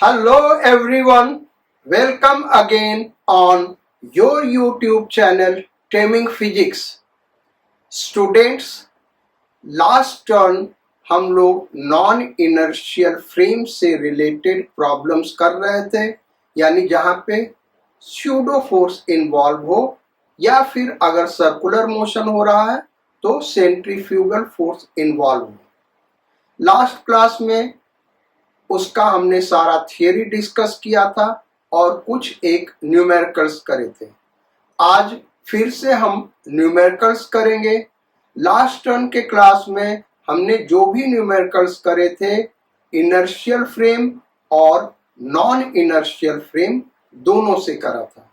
Hello everyone, welcome again on your YouTube channel Taming Physics. Students, last turn हम लोग non inertial frame से related problems कर रहे थे, यानी जहां पे स्यूडो फोर्स इन्वॉल्व हो या फिर अगर सर्कुलर मोशन हो रहा है तो सेंट्रीफ्यूगल फोर्स इन्वॉल्व हो। लास्ट क्लास में उसका हमने सारा थियरी डिस्कस किया था और कुछ एक न्यूमेरिकल्स करे थे। आज फिर से हम न्यूमेरिकल्स करेंगे। लास्ट टर्न के क्लास में हमने जो भी न्यूमेरिकल्स करे थे इनर्शियल फ्रेम और नॉन इनर्शियल फ्रेम दोनों से करा था।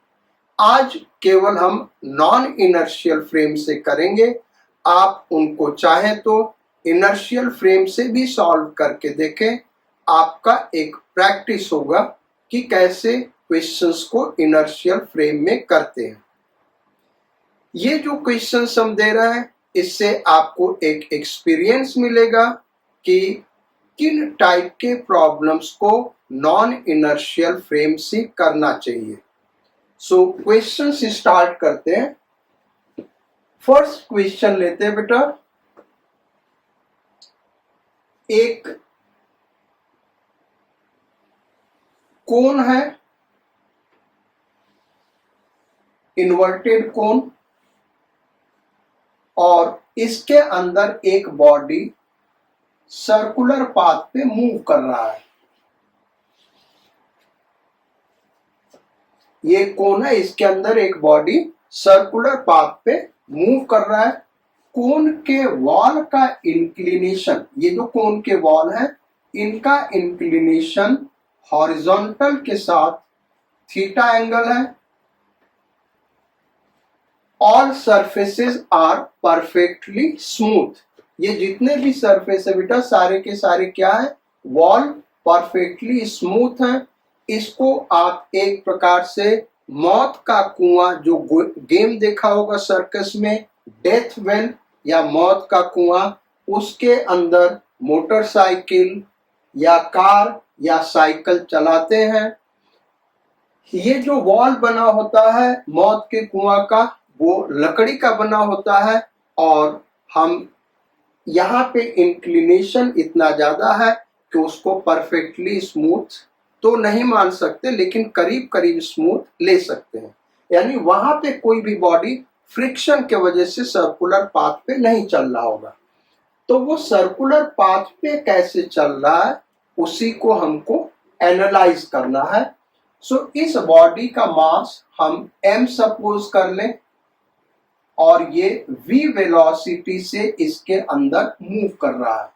आज केवल हम नॉन इनर्शियल फ्रेम से करेंगे। आप उनको चाहे तो इनर्शियल फ्रेम से भी सॉल्व करके देखें, आपका एक प्रैक्टिस होगा कि कैसे क्वेश्चंस को इनर्शियल फ्रेम में करते हैं। ये जो क्वेश्चंस हम दे रहे हैं इससे आपको एक एक्सपीरियंस मिलेगा कि किन टाइप के प्रॉब्लम्स को नॉन इनर्शियल फ्रेम से करना चाहिए। सो क्वेश्चंस स्टार्ट करते हैं। फर्स्ट क्वेश्चन लेते हैं बेटा। एक कोन है, इन्वर्टेड कोन, और इसके अंदर एक बॉडी सर्कुलर पाथ पे मूव कर रहा है। ये कोन है, इसके अंदर एक बॉडी सर्कुलर पाथ पे मूव कर रहा है। कोन के वॉल का इंक्लिनेशन, ये जो कोन के वॉल है इनका इंक्लिनेशन हॉरिजॉन्टल के साथ थीटा एंगल है। All surfaces are perfectly smooth. ये जितने भी सरफेस है बेटा सारे के सारे क्या है, वॉल परफेक्टली स्मूथ है। इसको आप एक प्रकार से मौत का कुआं, जो गेम देखा होगा सर्कस में, डेथ वेल या मौत का कुआं, उसके अंदर मोटरसाइकिल या कार या साइकिल चलाते हैं। ये जो वॉल बना होता है मौत के कुआं का, वो लकड़ी का बना होता है और हम यहाँ पे इंक्लिनेशन इतना ज्यादा है कि उसको परफेक्टली स्मूथ तो नहीं मान सकते, लेकिन करीब करीब स्मूथ ले सकते हैं। यानी वहां पे कोई भी बॉडी फ्रिक्शन के वजह से सर्कुलर पाथ पे नहीं चल रहा होगा। तो वो सर्कुलर पाथ पे कैसे चल रहा है उसी को हमको एनालाइज करना है। सो इस बॉडी का मास हम m सपोज कर लें और ये v वेलोसिटी से इसके अंदर मूव कर रहा है।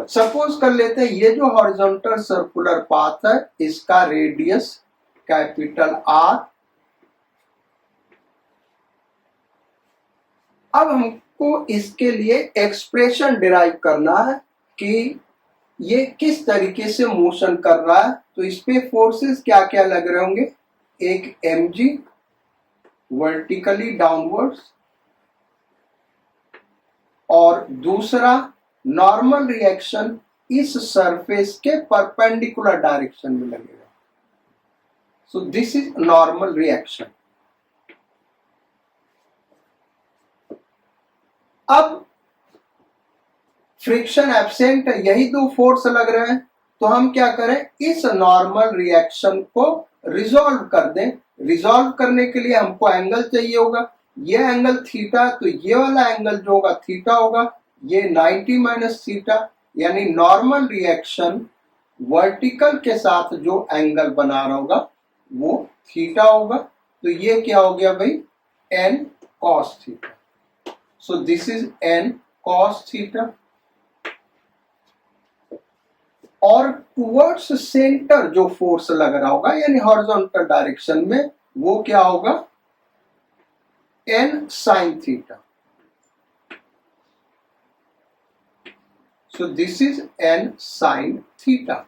सपोज कर लेते हैं ये जो हॉरिजॉन्टल सर्कुलर पाथ है इसका रेडियस कैपिटल R। अब हमको इसके लिए एक्सप्रेशन डिराइव करना है कि ये किस तरीके से मोशन कर रहा है। तो इस पे फोर्सेस क्या क्या लग रहे होंगे, एक mg वर्टिकली डाउनवर्ड्स और दूसरा नॉर्मल रिएक्शन इस सरफेस के परपेंडिकुलर डायरेक्शन में लगेगा। सो दिस इज नॉर्मल रिएक्शन। अब फ्रिक्शन एब्सेंट है, यही दो फोर्स लग रहे हैं, तो हम क्या करें, इस नॉर्मल रिएक्शन को रिजॉल्व कर दें। रिजॉल्व करने के लिए हमको एंगल चाहिए होगा, ये एंगल थीटा, तो ये वाला एंगल जो होगा थीटा होगा, ये 90 माइनस थीटा, यानी नॉर्मल रिएक्शन वर्टिकल के साथ जो एंगल बना रहा होगा वो थीटा होगा। तो ये क्या हो गया भाई, n cos theta. So this is n cos theta. और टुवर्ड्स सेंटर जो फोर्स लग रहा होगा यानी हॉरिजॉन्टल डायरेक्शन में, वो क्या होगा, n sin theta. So this is n sin theta.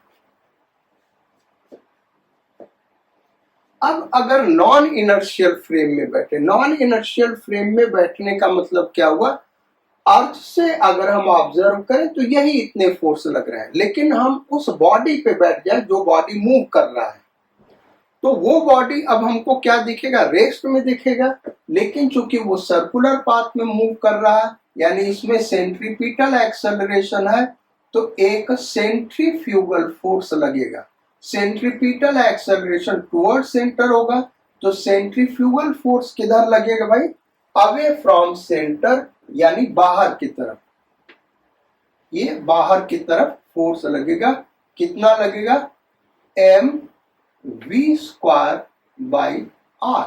अब अगर नॉन इनर्शियल फ्रेम में बैठे, नॉन इनर्शियल फ्रेम में बैठने का मतलब क्या हुआ, अर्थ से अगर हम ऑब्जर्व करें तो यही इतने फोर्स लग रहे हैं, लेकिन हम उस बॉडी पे बैठ जाए जो बॉडी मूव कर रहा है, तो वो बॉडी अब हमको क्या दिखेगा, रेस्ट में दिखेगा। लेकिन चूंकि वो सर्कुलर पाथ में मूव कर रहा है, यानी इसमें सेंट्रीपिटल एक्सेलरेशन है, तो एक सेंट्रीफ्यूगल फोर्स लगेगा। सेंट्रीपिटल एक्सेलरेशन टुवर्ड सेंटर होगा, तो सेंट्रीफ्यूगल फोर्स किधर लगेगा भाई, अवे फ्रॉम सेंटर, यानी बाहर की तरफ। ये बाहर की तरफ फोर्स लगेगा। कितना लगेगा, m v square by r.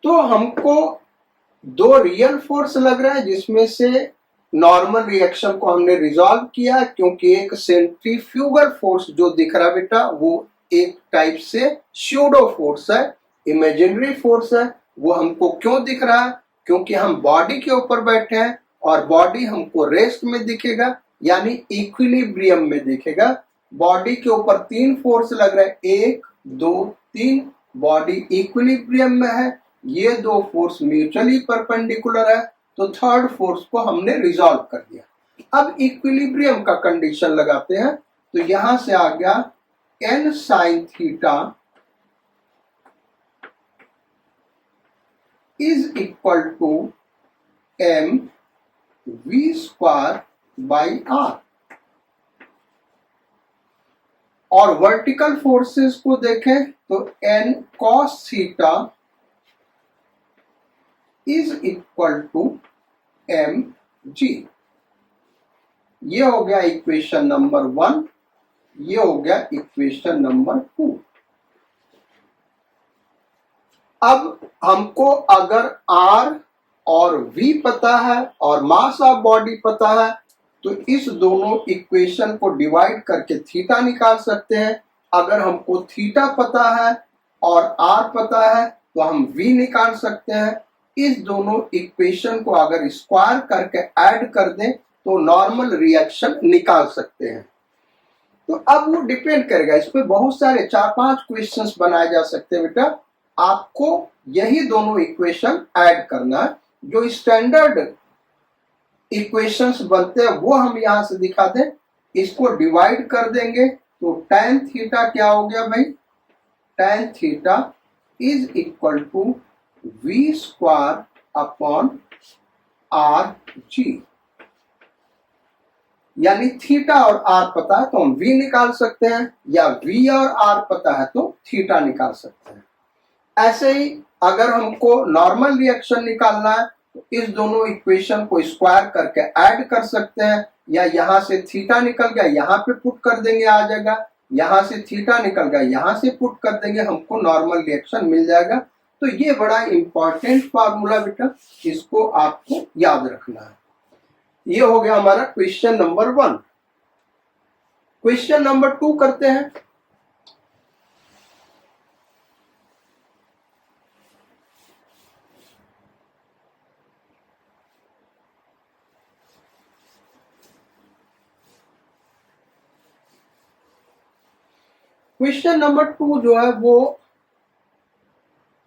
तो हमको दो रियल फोर्स लग रहा है, जिसमें से नॉर्मल रिएक्शन को हमने रिजॉल्व किया, क्योंकि एक सेंट्रीफ्यूगल फोर्स जो दिख रहा बेटा वो एक टाइप से स्यूडो फोर्स है, इमेजिनरी फोर्स है। वो हमको क्यों दिख रहा है, क्योंकि हम बॉडी के ऊपर बैठे हैं और बॉडी हमको रेस्ट में दिखेगा, यानी इक्विलिब्रियम में दिखेगा। बॉडी के ऊपर तीन फोर्स लग रहा है, 1 2 3, बॉडी इक्विलिब्रियम में है। ये दो फोर्स म्यूचुअली परपेंडिकुलर है, तो थर्ड फोर्स को हमने रिजॉल्व कर दिया। अब इक्विलिब्रियम का कंडीशन लगाते हैं, तो यहां से आ गया n sin theta is equal to m v square by are. और वर्टिकल फोर्सेस को देखें तो n cos theta is equal to m g. ये हो गया इक्वेशन नंबर 1, ये हो गया इक्वेशन नंबर 2। अब हमको अगर R और V पता है और मास ऑफ बॉडी पता है, तो इस दोनों इक्वेशन को डिवाइड करके थीटा निकाल सकते हैं। अगर हमको थीटा पता है और R पता है, तो हम V निकाल सकते हैं। इस दोनों इक्वेशन को अगर स्क्वायर करके ऐड कर दें तो नॉर्मल रिएक्शन निकाल सकते हैं। तो अब वो डिपेंड करेगा, इस पे बहुत सारे 4-5 क्वेश्चंस बनाए जा सकते हैं बेटा। आपको यही दोनों इक्वेशन ऐड करना है। जो स्टैंडर्ड इक्वेशंस बनते हैं वो हम यहां से दिखा दें। इसको डिवाइड कर देंगे तो tan थीटा क्या हो गया भाई, tan theta is equal to v square upon r g. यानी थीटा और आर पता है तो हम v निकाल सकते हैं, या v और r पता है तो थीटा निकाल सकते हैं। ऐसे ही अगर हमको नॉर्मल रिएक्शन निकालना है तो इस दोनों इक्वेशन को स्क्वायर करके ऐड कर सकते हैं, या यहां से थीटा निकल गया यहाँ पे पुट कर देंगे आ जाएगा, यहां से थीटा निकल गया यहां से पुट कर देंगे, हमको नॉर्मल रिएक्शन मिल जाएगा। तो ये बड़ा इंपॉर्टेंट फार्मूला बेटा, इसको आपको याद रखना है। ये हो गया हमारा क्वेश्चन नंबर 1। क्वेश्चन नंबर 2 करते हैं। क्वेश्चन नंबर 2 जो है वो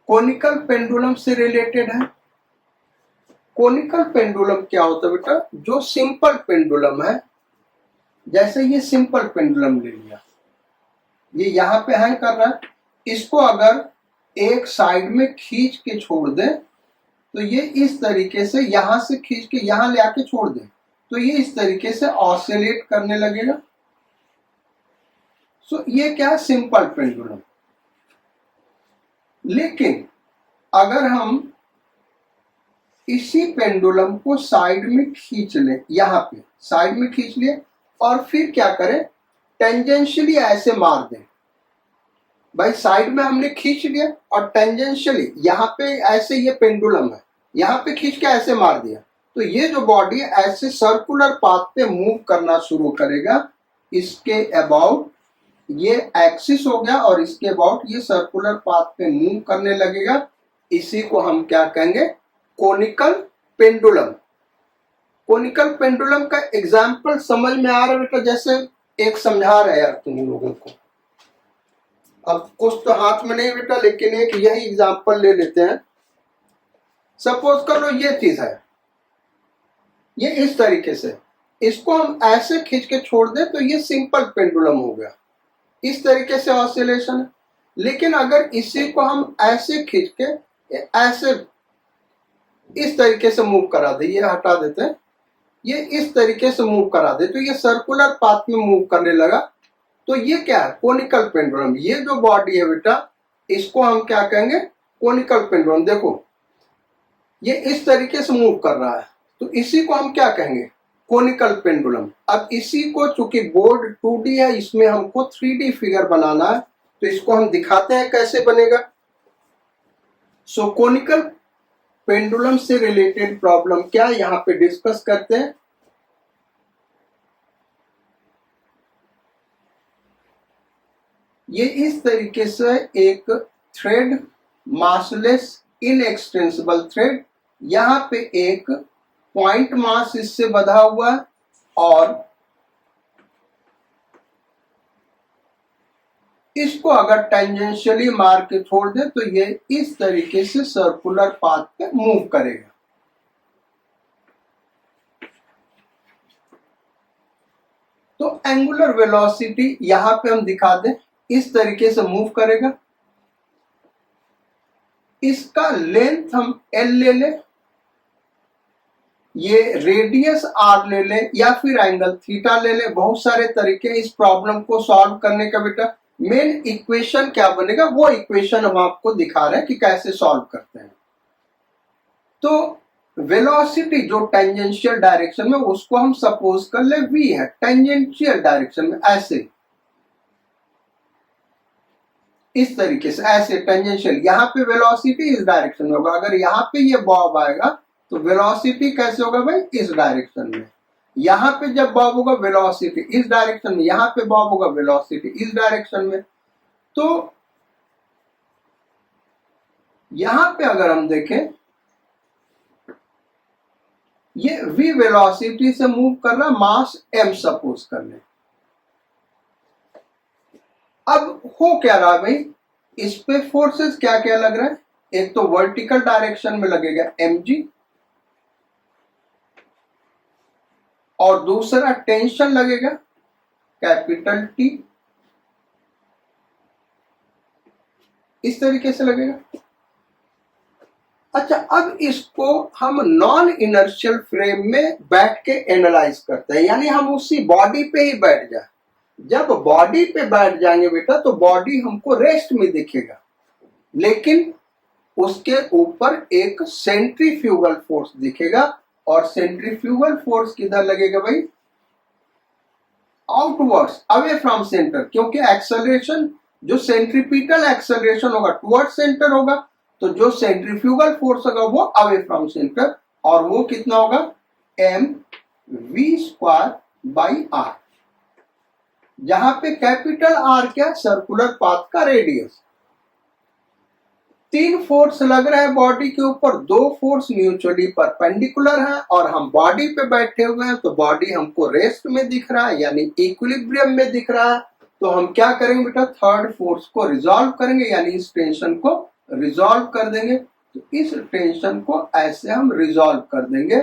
कोनिकल पेंडुलम से रिलेटेड है। कोनिकल पेंडुलम क्या होता है बेटा, जो सिंपल पेंडुलम है, जैसे ये सिंपल पेंडुलम ले लिया, ये यहां पे हैंग कर रहा है, इसको अगर एक साइड में खींच के छोड़ दे तो ये इस तरीके से यहां से खींच के यहां ले आके छोड़ दे तो ये इस तरीके से ऑसिलेट करने लगेगा। सो ये क्या है, सिंपल पेंडुलम। लेकिन अगर हम इसी पेंडुलम को साइड में खींच लें, यहां पे साइड में खींच लिए और फिर क्या करें, टेंजेंशियली ऐसे मार दें। भाई साइड में हमने खींच लिया और टेंजेंशियली यहाँ पे ऐसे, ये पेंडुलम है, यहाँ पे खींच के ऐसे मार दिया, तो ये जो बॉडी ऐसे सर्कुलर पाथ पे मूव करना शुरू करेगा। इसके अबाउट ये एक्सिस हो गया और इसके अबाउट ये सर्कुलर पाथ पे मूव करने लगेगा। इसी को हम क्या कहेंगे, कोनिकल पेंडुलम। कोनिकल पेंडुलम का एग्जाम्पल समझ में आ रहा है बेटा, जैसे एक समझा रहे यार तुम लोगों को। अब कुछ तो हाथ में नहीं बेटा, लेकिन एक यही एग्जाम्पल ले लेते हैं। सपोज कर लो ये चीज है, ये इस तरीके से, इसको हम ऐसे खींच के छोड़ दें तो ये सिंपल पेंडुलम हो गया, इस तरीके से ऑसिलेशन है। लेकिन अगर इसी को हम ऐसे खींच के ऐसे इस तरीके से मूव करा दे, ये हटा देते हैं, ये इस तरीके से मूव करा दे तो ये सर्कुलर पाथ में मूव करने लगा, तो ये क्या है, कोनिकल पेंडुलम। ये जो बॉडी है बेटा, इसको हम क्या कहेंगे, कोनिकल पेंडुलम। देखो ये इस तरीके से मूव कर रहा है, तो इसी को हम क्या कहेंगे, कोनिकल पेंडुलम। अब इसी को, चूंकि बोर्ड 2D है, इसमें हमको 3D फिगर बनाना है, तो इसको हम दिखाते हैं कैसे बनेगा। सो कोनिकल पेंडुलम से रिलेटेड प्रॉब्लम क्या यहाँ पे डिस्कस करते हैं। ये इस तरीके से एक थ्रेड, मासलेस इनएक्सटेंसिबल थ्रेड, यहाँ पे एक पॉइंट मास इससे बंधा हुआ है और इसको अगर टेंजेंशियली मार के छोड़ दे तो ये इस तरीके से सर्कुलर पाथ पे मूव करेगा। तो एंगुलर वेलोसिटी यहां पे हम दिखा दें, इस तरीके से मूव करेगा। इसका लेंथ हम L ले ले, ये रेडियस R ले ले, या फिर एंगल थीटा ले ले। बहुत सारे तरीके इस प्रॉब्लम को सॉल्व करने का बेटा। मेन इक्वेशन क्या बनेगा, वो इक्वेशन हम आपको दिखा रहे हैं कि कैसे सॉल्व करते हैं। तो वेलोसिटी जो टेंजेंशियल डायरेक्शन में, उसको हम सपोज कर ले v है, टेंजेंशियल डायरेक्शन में ऐसे इस तरीके से ऐसे टेंजेंशियल, यहाँ पे वेलोसिटी इस डायरेक्शन में होगा। अगर यहाँ पे ये बॉब आएगा तो वेलोसिटी कैसे होगा भाई, इस डायरेक्शन में। यहाँ पे जब बॉब होगा वेलोसिटी इस डायरेक्शन में, यहाँ पे बॉब होगा वेलोसिटी इस डायरेक्शन में। तो यहाँ पे अगर हम देखें, ये v वेलोसिटी से मूव कर रहा, मास m सपोज कर ले। अब हो क्या रहा भाई, इस पे फोर्सेस क्या क्या लग रहा है, एक तो वर्टिकल डायरेक्शन में लगेगा mg, और दूसरा टेंशन लगेगा कैपिटल T, इस तरीके से लगेगा। अच्छा, अब इसको हम नॉन इनर्शियल फ्रेम में बैठ के एनालाइज करते हैं, यानी हम उसी बॉडी पे ही बैठ जाए। जब बॉडी पे बैठ जाएंगे बेटा तो बॉडी हमको रेस्ट में दिखेगा, लेकिन उसके ऊपर एक सेंट्रीफ्यूगल फोर्स दिखेगा, और सेंट्रीफ्यूगल फोर्स किधर लगेगा भाई, आउटवर्ड्स, अवे फ्रॉम सेंटर, क्योंकि एक्सेलरेशन जो सेंट्रीपिटल एक्सेलरेशन होगा टुवर्ड सेंटर होगा, तो जो सेंट्रीफ्यूगल फोर्स होगा वो अवे फ्रॉम सेंटर, और वो कितना होगा, mv²/r, जहां पे कैपिटल R क्या, सर्कुलर पाथ का रेडियस। 3 फोर्स लग रहा है बॉडी के ऊपर, 2 फोर्स म्यूचुअली परपेंडिकुलर है, और हम बॉडी पे बैठे हुए हैं, तो बॉडी हमको रेस्ट में दिख रहा है, यानी इक्विलिब्रियम में दिख रहा है। तो हम क्या करेंगे बेटा, थर्ड फोर्स को रिजॉल्व करेंगे, यानी इस टेंशन को रिजॉल्व कर देंगे। तो इस टेंशन को ऐसे हम रिजॉल्व कर देंगे,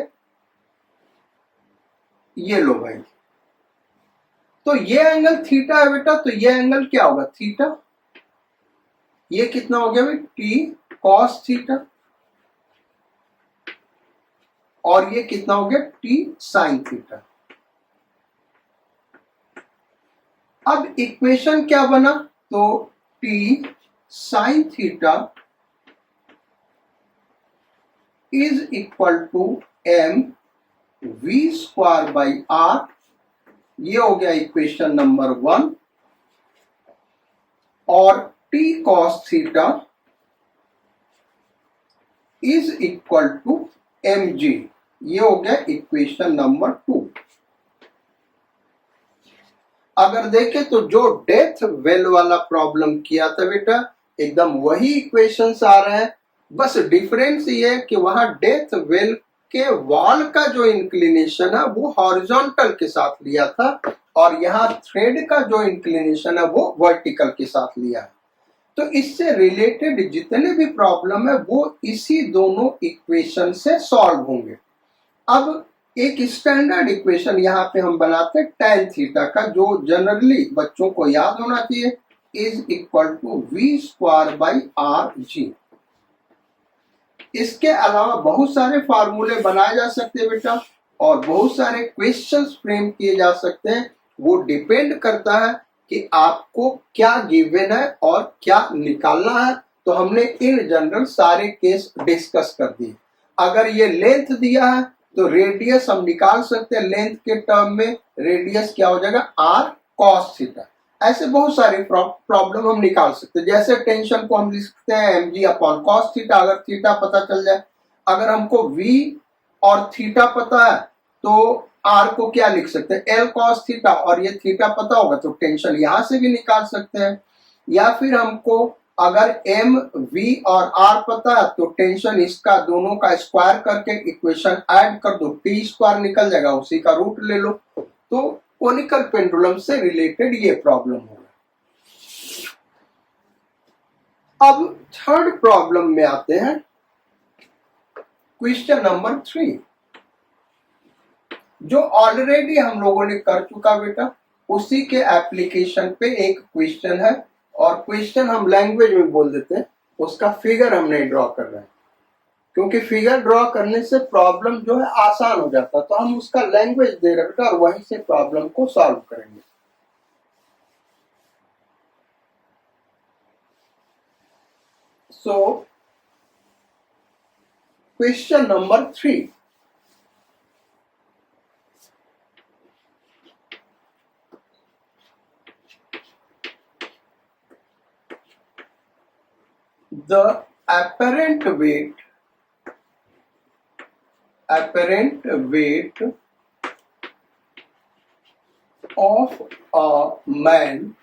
ये लो भाई। तो ये एंगल थीटा है बेटा, तो ये एंगल क्या होगा, थीटा। ये कितना हो गया भाई, T cos थीटा, और ये कितना हो गया, T sin थीटा। अब इक्वेशन क्या बना, तो T sin theta is equal to mv²/r, ये हो गया इक्वेशन नंबर 1, और T cos theta is equal to mg, ये हो गया इक्वेशन नंबर 2। अगर देखें तो जो डेथ वेल वाला प्रॉब्लम किया था बेटा, एकदम वही इक्वेशंस आ रहे हैं, बस डिफरेंस ये है कि वहां डेथ वेल के वॉल का जो इंक्लिनेशन है वो हॉरिजॉन्टल के साथ लिया था, और यहाँ थ्रेड का जो इंक्लिनेशन है वो वर्टिकल के साथ लिया है। तो इससे रिलेटेड जितने भी प्रॉब्लम है वो इसी दोनों इक्वेशन से सॉल्व होंगे। अब एक स्टैंडर्ड इक्वेशन यहाँ पे हम बनाते हैं tan थीटा का, जो जनरली बच्चों को याद होना चाहिए, is equal to v square by r g. इसके अलावा बहुत सारे फार्मूले बनाए जा सकते हैं बेटा, और बहुत सारे क्वेश्चंस फ्रेम किए जा सकते हैं। वो डिपेंड करता है कि आपको क्या गिवन है और क्या निकालना है। तो हमने इन जनरल सारे केस डिस्कस कर दिए। अगर ये लेंथ दिया है तो रेडियस हम निकाल सकते हैं, लेंथ के टर्म में रेडियस क्या हो जाएगा, आर कॉस थीटा। ऐसे बहुत सारे प्रॉब्लम हम निकाल सकते हैं। जैसे टेंशन को हम लिख सकते हैं mg अपॉन कॉस थीटा, अगर थीटा पता चल जाए। अगर हमको v और थीटा पता है तो r को क्या लिख सकते हैं, l कॉस थीटा, और ये थीटा पता होगा तो टेंशन यहां से भी निकाल सकते हैं। या फिर हमको अगर m v और r पता है तो टेंशन इसका दोनों का स्क्वायर करके इक्वेशन ऐड कर दो, t स्क्वायर निकल जाएगा, उसी का रूट ले लो। तो कोनिकल पेंडुलम से रिलेटेड ये प्रॉब्लम होगा। अब थर्ड प्रॉब्लम में आते हैं, क्वेश्चन नंबर 3, जो ऑलरेडी हम लोगों ने कर चुका बेटा, उसी के एप्लीकेशन पे एक क्वेश्चन है, और क्वेश्चन हम लैंग्वेज में बोल देते हैं, उसका फिगर हम नहीं ड्रॉ कर रहे हैं, क्योंकि फिगर ड्रॉ करने से प्रॉब्लम जो है आसान हो जाता है। तो हम उसका लैंग्वेज दे रहे बेटा, और वहीं से प्रॉब्लम को सॉल्व करेंगे। So, question number 3. The apparent weight of a man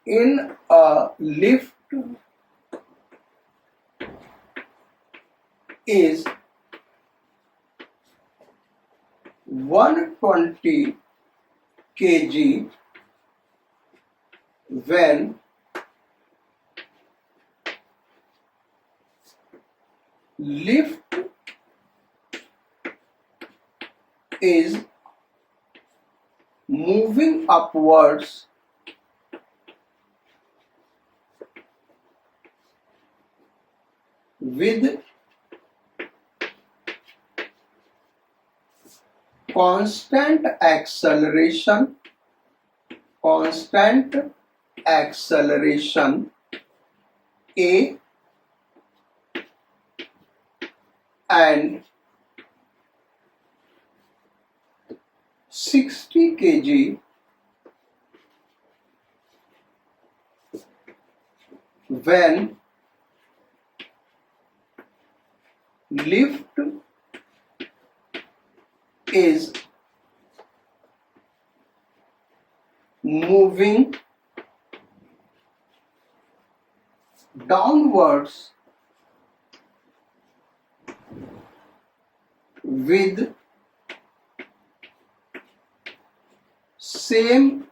in a lift is 120 kg when lift is moving upwards with constant acceleration a and 60 kg when lift is moving downwards with same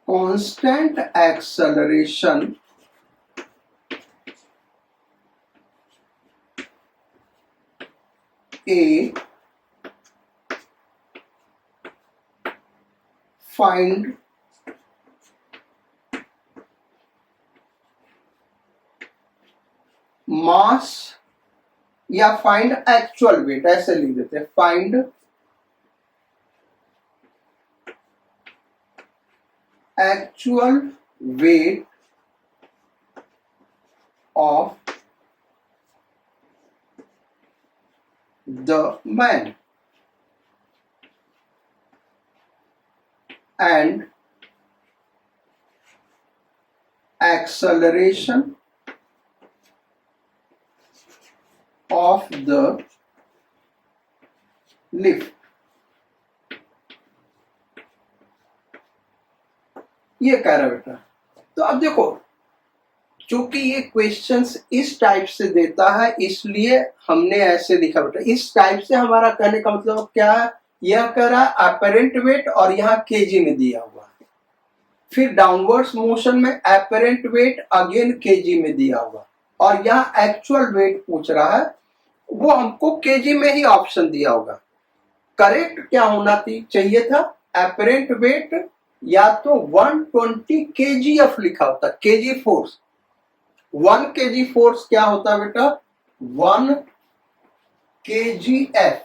constant acceleration a, find mass या find actual wait, ऐसे लिख देते हैं, find actual weight of the man and acceleration of the lift। ये कह रहा बेटा। तो अब देखो, चूंकि ये क्वेश्चंस इस टाइप से देता है इसलिए हमने ऐसे लिखा बेटा। इस टाइप से हमारा कहने का मतलब क्या है, यह कह रहा है अपरेंट वेट और यहाँ केजी में दिया हुआ है, फिर डाउनवर्ड्स मोशन में अपरेंट वेट अगेन केजी में दिया हुआ, और यहाँ एक्चुअल वेट पूछ रहा है, वो हमको केजी में ही ऑप्शन दिया होगा। करेक्ट क्या होना चाहिए था, अपरेंट वेट या तो 120 kgf लिखा होता, केजी फोर्स। 1 kg फोर्स क्या होता है बेटा, 1 kgf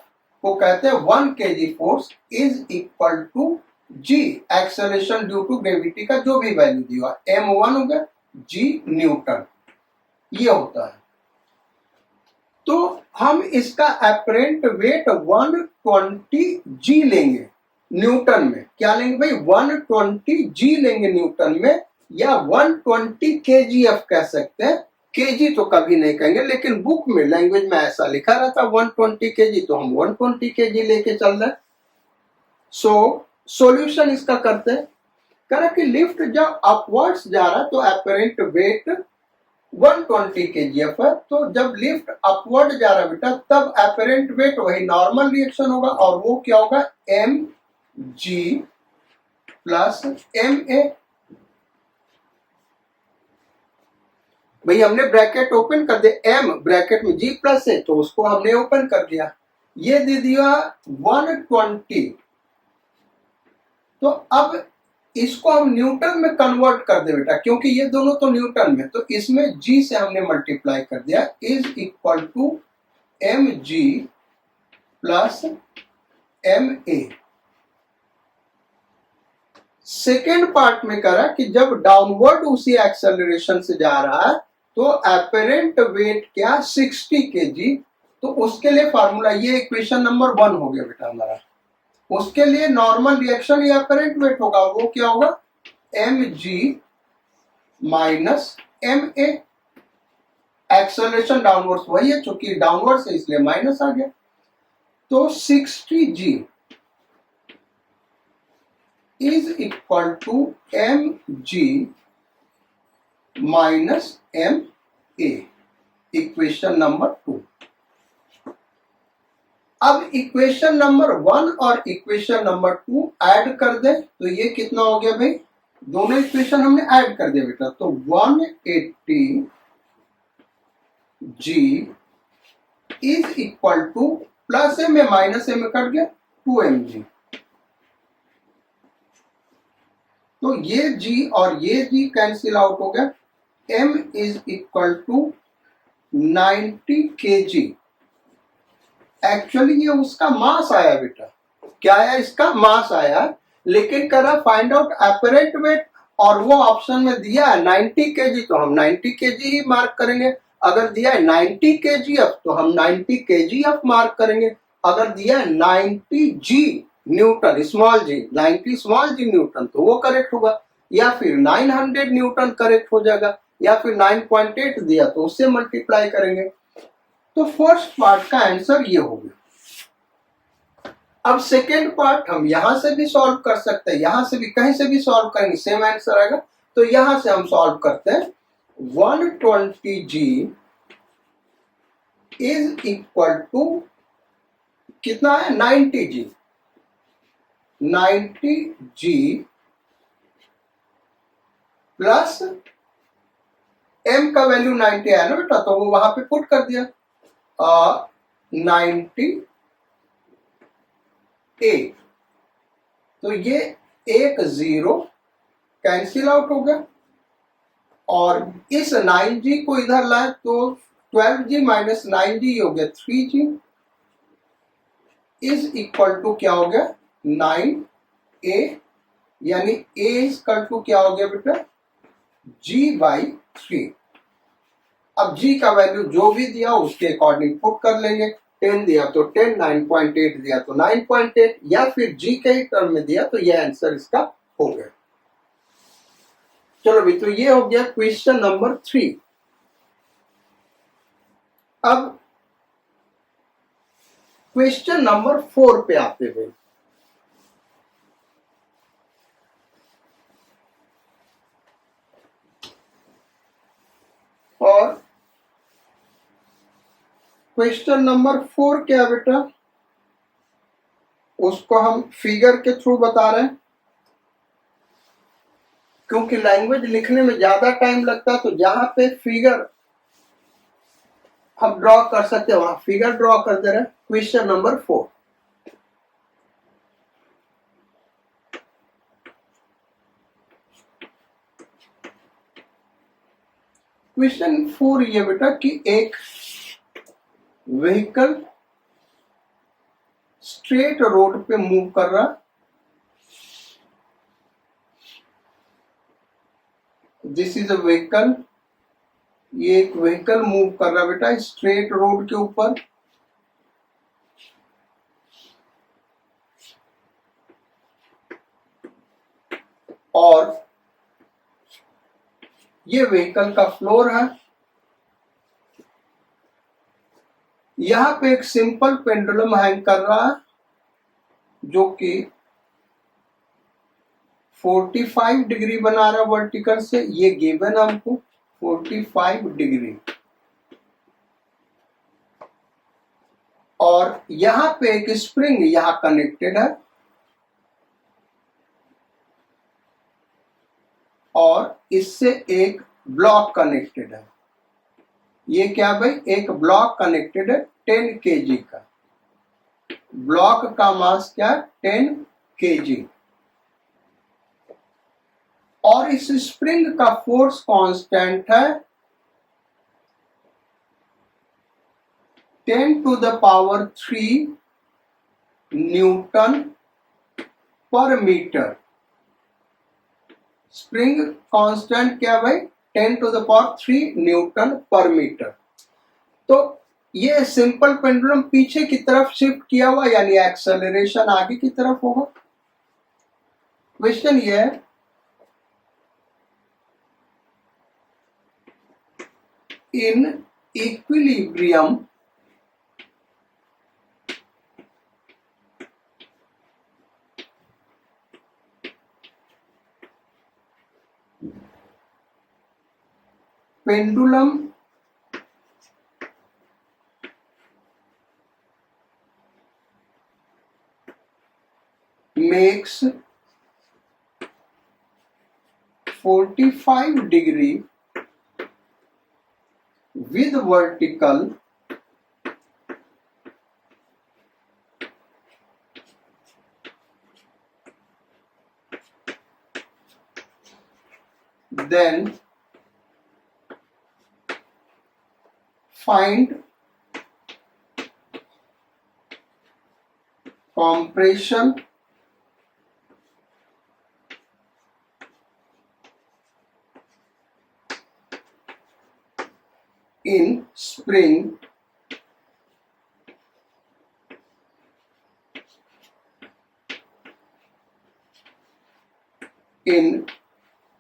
को कहते हैं 1 kg force is equal to g, acceleration due to gravity का जो भी वैल्यू दिया, m1 हो गया, g न्यूटन, ये होता है। तो हम इसका अपरेंट वेट 120 g लेंगे न्यूटन में। क्या लेंगे भाई, 120 g लेंगे न्यूटन में, या 120 kgf कह सकते हैं। केजी तो कभी नहीं कहेंगे, लेकिन बुक में लैंग्वेज में ऐसा लिखा रहता 120 kg, तो हम 120 kg लेके चल रहे। सो सॉल्यूशन इसका करते हैं। कह रहा कि लिफ्ट जब अपवर्ड्स जा रहा है तो अपरेंट वेट 120 kgf है, तो जब लिफ्ट अपवर्ड जा रहा है बेटा तब अपरेंट वेट वही नॉर्मल रिएक्शन होगा, और वो क्या होगा, mg प्लस ma। भाई हमने ब्रैकेट ओपन कर दिया, m ब्रैकेट में g प्लस है तो उसको हमने ओपन कर दिया, ये दे दिया 120। तो अब इसको हम न्यूटन में कन्वर्ट कर दे बेटा, क्योंकि ये दोनों तो न्यूटन में, तो इसमें g से हमने मल्टीप्लाई कर दिया, is equal to mg plus ma। Second part में करा कि जब डाउनवर्ड उसी एक्सेलरेशन से जा रहा है तो अपरेंट वेट क्या, 60 kg, तो उसके लिए फार्मूला, ये इक्वेशन नंबर 1 हो गया बेटा हमारा। उसके लिए नॉर्मल रिएक्शन या अपरेंट वेट होगा, वो क्या होगा, mg minus ma। Acceleration downwards वही है, चूंकि डाउनवर्ड्स है इसलिए माइनस आ गया, तो 60g is equal to mg minus ma, equation number 2। अब इक्वेशन नंबर 1 और इक्वेशन नंबर 2 ऐड कर दे तो ये कितना हो गया भाई, दोनों इक्वेशन हमने ऐड कर दिया बेटा, तो 180 g is equal two plus m में माइनस m कट गया 2mg, तो ये g और ये g कैंसिल आउट हो गया, m is equal to 90 kg। Actually ये उसका मास आया बेटा, क्या आया, इसका मास आया, लेकिन करा फाइंड आउट अपरेंट वेट, और वो ऑप्शन में दिया है 90 kg, तो हम 90 kg ही मार्क करेंगे। अगर दिया है 90 kgf तो हम 90 kgf मार्क करेंगे। अगर दिया है 90 g न्यूटन स्मॉल जी, 90 स्मॉल जी न्यूटन, तो वो करेक्ट होगा, या फिर 900 न्यूटन करेक्ट हो जाएगा, या फिर 9.8 दिया तो उससे मल्टीप्लाई करेंगे। तो फर्स्ट पार्ट का आंसर ये हो गया। अब सेकेंड पार्ट हम यहां से भी सॉल्व कर सकते हैं, यहां से भी, कहीं से भी सॉल्व करेंगे सेम आंसर आएगा, तो यहां से हम सॉल्व करते हैं। 120g इज इक्वल टू कितना है, 90g, 90g प्लस m का वैल्यू 90 है ना बेटा, तो वो वहां पे पुट कर दिया, 98, तो ये एक 0 कैंसिल आउट हो गया, और इस 9g को इधर लाए तो 12g माइनस 9g हो गया 3g, इज इक्वल टू क्या हो गया 9a, यानी a इज इक्वल टू क्या हो गया बेटा, g/3। अब g का वैल्यू जो भी दिया उसके अकॉर्डिंग पुट कर लेंगे, 10 दिया तो 10, 9.8 दिया तो 9.8, या फिर g के ही टर्म में दिया तो यह आंसर इसका हो गया। चलो भाई, तो ये हो गया क्वेश्चन नंबर 3। अब क्वेश्चन नंबर 4 पे आते हुए, क्वेश्चन नंबर 4 क्या है बेटा, उसको हम फिगर के थ्रू बता रहे हैं, क्योंकि लैंग्वेज लिखने में ज्यादा टाइम लगता है, तो जहां पे फिगर हम ड्रॉ कर सकते हैं वहां फिगर ड्रॉ कर दे रहे हैं। क्वेश्चन नंबर 4, क्वेश्चन 4 ये बेटा कि एक व्हीकल स्ट्रेट रोड पे मूव कर रहा, दिस इज अ व्हीकल, ये एक व्हीकल मूव कर रहा बेटा स्ट्रेट रोड के ऊपर, और ये व्हीकल का फ्लोर है। यहां पे एक सिंपल पेंडुलम हैंग कर रहा है जो कि 45 डिग्री बना रहा है वर्टिकल से, ये गिवन हमको 45 डिग्री, और यहां पे एक स्प्रिंग यहां कनेक्टेड है, और इससे एक ब्लॉक कनेक्टेड है। ये क्या भाई, एक ब्लॉक कनेक्टेड है 10 kg का, ब्लॉक का मास क्या है 10 kg, और इस स्प्रिंग का फोर्स कांस्टेंट है 10⁻³ न्यूटन पर मीटर। स्प्रिंग कांस्टेंट क्या भाई 10⁻³ न्यूटन पर मीटर। तो ये सिंपल पेंडुलम पीछे की तरफ शिफ्ट किया हुआ, यानी एक्सेलरेशन आगे की तरफ होगा। क्वेश्चन ये है, in equilibrium pendulum makes 45 degree with vertical then find compression in spring in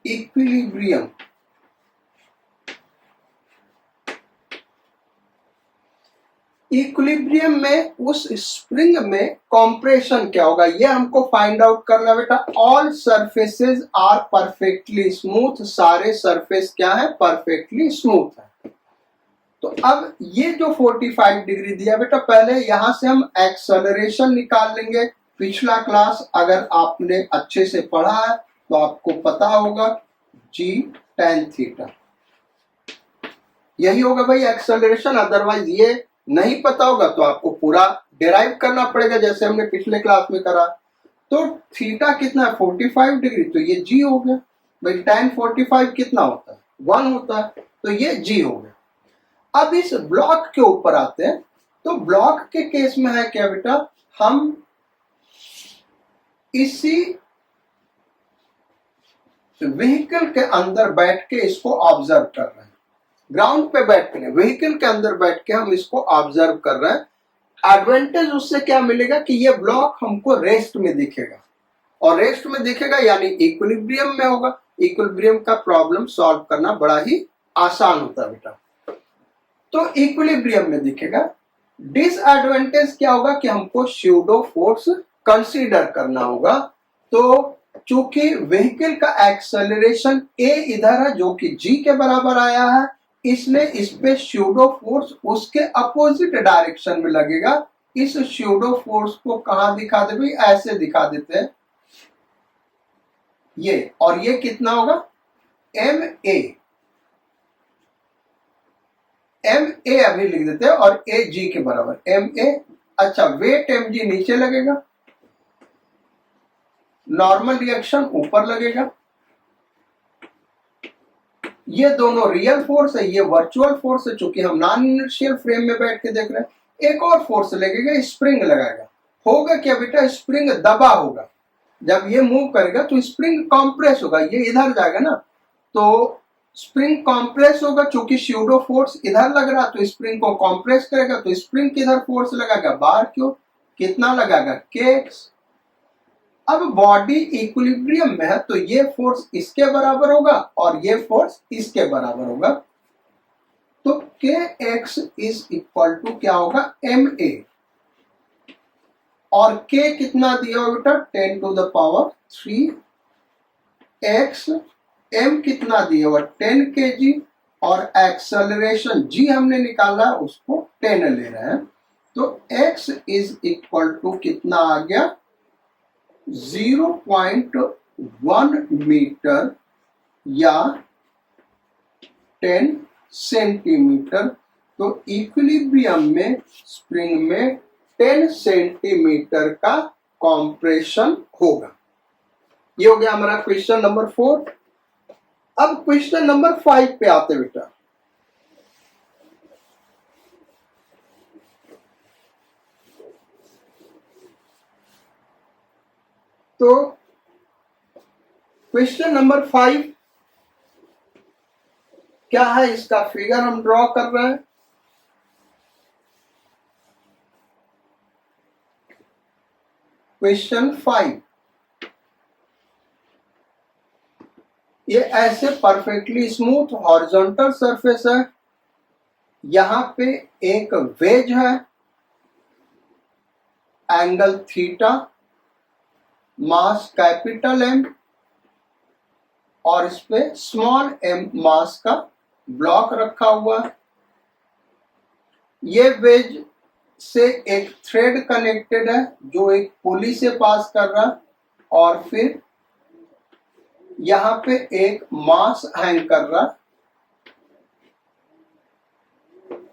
equilibrium। Equilibrium में उस स्प्रिंग में कॉम्प्रेशन क्या होगा, ये हमको फाइंड आउट करना बेटा। All surfaces are perfectly smooth, सारे सरफेस क्या है परफेक्टली स्मूथ है। तो अब ये जो 45 डिग्री दिया बेटा, पहले यहां से हम एक्सेलरेशन निकाल लेंगे। पिछला क्लास अगर आपने अच्छे से पढ़ा है तो आपको पता होगा g tan थीटा, यही होगा भाई एक्सेलरेशन। अदरवाइज ये नहीं पता होगा तो आपको पूरा डिराइव करना पड़ेगा, जैसे हमने पिछले क्लास में करा। तो थीटा कितना है 45 डिग्री, तो ये g हो गया भाई। tan 45 कितना होता है 1 होता है, तो ये g हो गया। अब इस ब्लॉक के ऊपर आते हैं, तो ब्लॉक के केस में है क्या बेटा, हम इसी व्हीकल के अंदर बैठ के इसको ऑब्जर्व कर रहे हैं। ग्राउंड पे बैठ के, व्हीकल के अंदर बैठ के हम इसको ऑब्जर्व कर रहे हैं। एडवांटेज उससे क्या मिलेगा कि ये ब्लॉक हमको रेस्ट में दिखेगा, और रेस्ट में दिखेगा यानी इक्विलिब्रियम में होगा। इक्विलिब्रियम का प्रॉब्लम सॉल्व करना बड़ा ही आसान होता है बेटा। तो इक्विलिब्रियम में दिखेगा। डिसएडवांटेज क्या होगा कि हमको स्यूडो फोर्स कंसीडर करना होगा। तो चूंकि व्हीकल का एक्सेलरेशन a इधर है जो कि g के बराबर आया है, इसलिए इस पे स्यूडो फोर्स उसके अपोजिट डायरेक्शन में लगेगा। इस स्यूडो फोर्स को कहां दिखा दे भाई, ऐसे दिखा देते हैं ये, और ये कितना होगा एम ए अभी लिख देते हैं, और ए जी के बराबर एम ए। अच्छा, वेट एम जी नीचे लगेगा, नॉर्मल रिएक्शन ऊपर लगेगा। ये दोनों रियल फोर्स है, ये वर्चुअल फोर्स है, चूंकि हम नॉन इनर्शियल फ्रेम में बैठ के देख रहे हैं। एक और फोर्स लगेगा, स्प्रिंग लगाएगा। होगा क्या बेटा, स्प्रिंग दबा होगा, जब ये मूव करेगा तो स्प्रिंग कॉम्प्रेस होगा, ये इधर जाएगा ना, तो स्प्रिंग कॉम्प्रेस होगा। चूंकि स्यूडो फोर्स इधर लग रहा तो स्प्रिंग को कॉम्प्रेस करेगा, तो स्प्रिंग किधर फोर्स लगाएगा, बाहर क्यों, कितना लगाएगा केक्स। अब बॉडी इक्विलिब्रियम में है तो ये फोर्स इसके बराबर होगा और ये फोर्स इसके बराबर होगा, तो के एक्स इज इक्वल टू क्या होगा एम ए, और के कितना दिया हो बेटा 10 to the power 3 x, m कितना दिया हुआ 10 kg, और एक्सेलरेशन जी हमने निकाला उसको 10 ले रहे हैं, तो एक्स इज इक्वल टू कितना आ गया 0.1 मीटर या 10 सेंटीमीटर। तो इक्विलिब्रियम में स्प्रिंग में 10 सेंटीमीटर का कॉम्प्रेशन होगा। ये हो गया हमारा क्वेश्चन नंबर 4। अब क्वेश्चन नंबर 5 पे आते बेटा। तो क्वेश्चन नंबर 5 क्या है, इसका फिगर हम ड्रॉ कर रहे हैं। क्वेश्चन 5, ये ऐसे परफेक्टली स्मूथ हॉरिजॉन्टल सरफेस है, यहां पे एक वेज है, angle theta, mass capital m, और इस पे स्मॉल एम मास का ब्लॉक रखा हुआ है। ये वेज से एक थ्रेड कनेक्टेड है जो एक पुली से पास कर रहा है, और फिर यहां पे एक मास हैंग कर रहा है।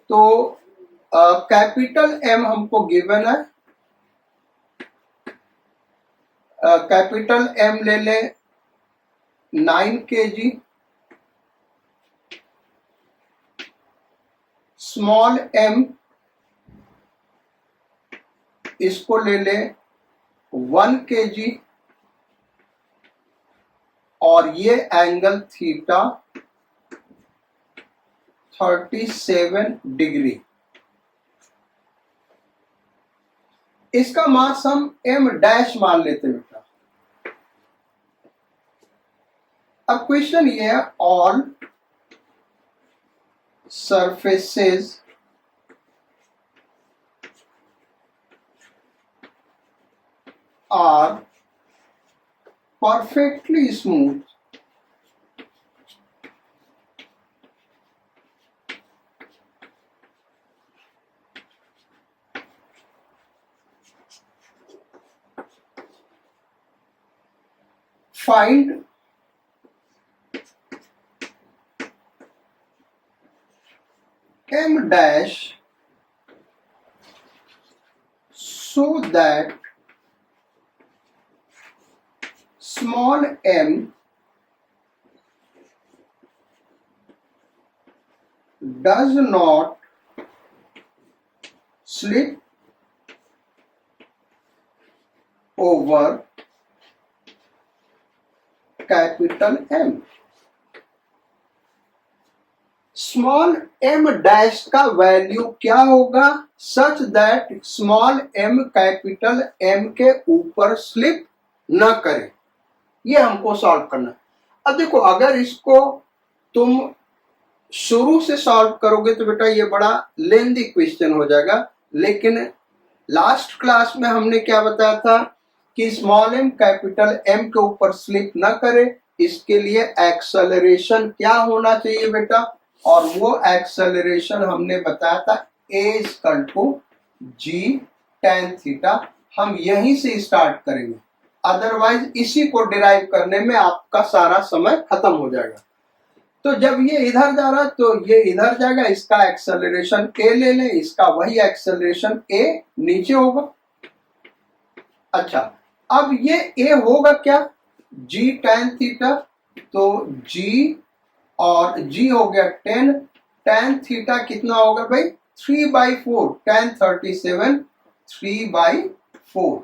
तो कैपिटल एम हमको गिवन है, कैपिटल एम ले ले 9 kg, स्मॉल एम इसको ले ले 1 kg, और ये एंगल थीटा 37 डिग्री। इसका मास हम m डैश मान लेते बेटा। अब क्वेश्चन ये है, all surfaces are perfectly smooth find m dash so that small m does not slip over capital M। Small m dash का वैल्यू क्या होगा, such that small m capital M के ऊपर स्लिप न करे। ये हमको सॉल्व करना है। अब देखो, अगर इसको तुम शुरू से सॉल्व करोगे तो बेटा ये बड़ा लेंदी क्वेश्चन हो जाएगा, लेकिन लास्ट क्लास में हमने क्या बताया था कि स्मॉल m कैपिटल M के ऊपर स्लिप ना करे, इसके लिए एक्सेलरेशन क्या होना चाहिए बेटा और वो एक्सेलरेशन हमने बताया था A tan थीटा। हम यहीं से स्टार्ट करेंगे, अदरवाइज इसी को डिराइव करने में आपका सारा समय खत्म हो जाएगा। तो जब ये इधर जा रहा है तो ये इधर जाएगा, इसका एक्सेलरेशन A ले लें, इसका वही एक्सेलरेशन A नीचे होगा। अच्छा, अब ये A होगा क्या, G tan थीटा, तो G और G हो गया 10, tan थीटा कितना होगा भाई 3/4, tan 37 3/4।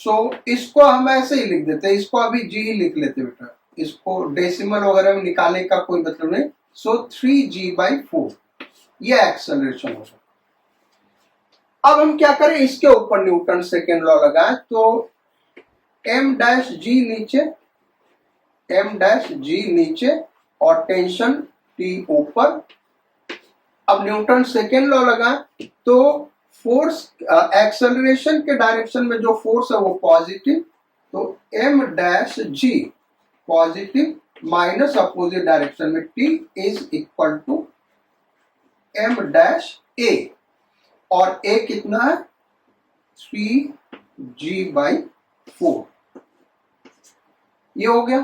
सो इसको हम ऐसे ही लिख देते हैं, इसको अभी G ही लिख लेते बेटा, इसको डेसिमल वगैरह में निकालने का कोई मतलब नहीं। सो 3G/4 ये एक्सेलरेशन होगा। अब हम क्या करें, इसके ऊपर न्यूटन सेकेंड लॉ लगाएं, तो M' G नीचे और टेंशन T ऊपर। अब न्यूटन सेकेंड लॉ लगाएं तो फोर्स एक्सेलरेशन के डायरेक्शन में जो फोर्स है वो पॉजिटिव, तो M' G positive minus opposite direction में T is equal to M' और A कितना है 3G/4। ये हो गया।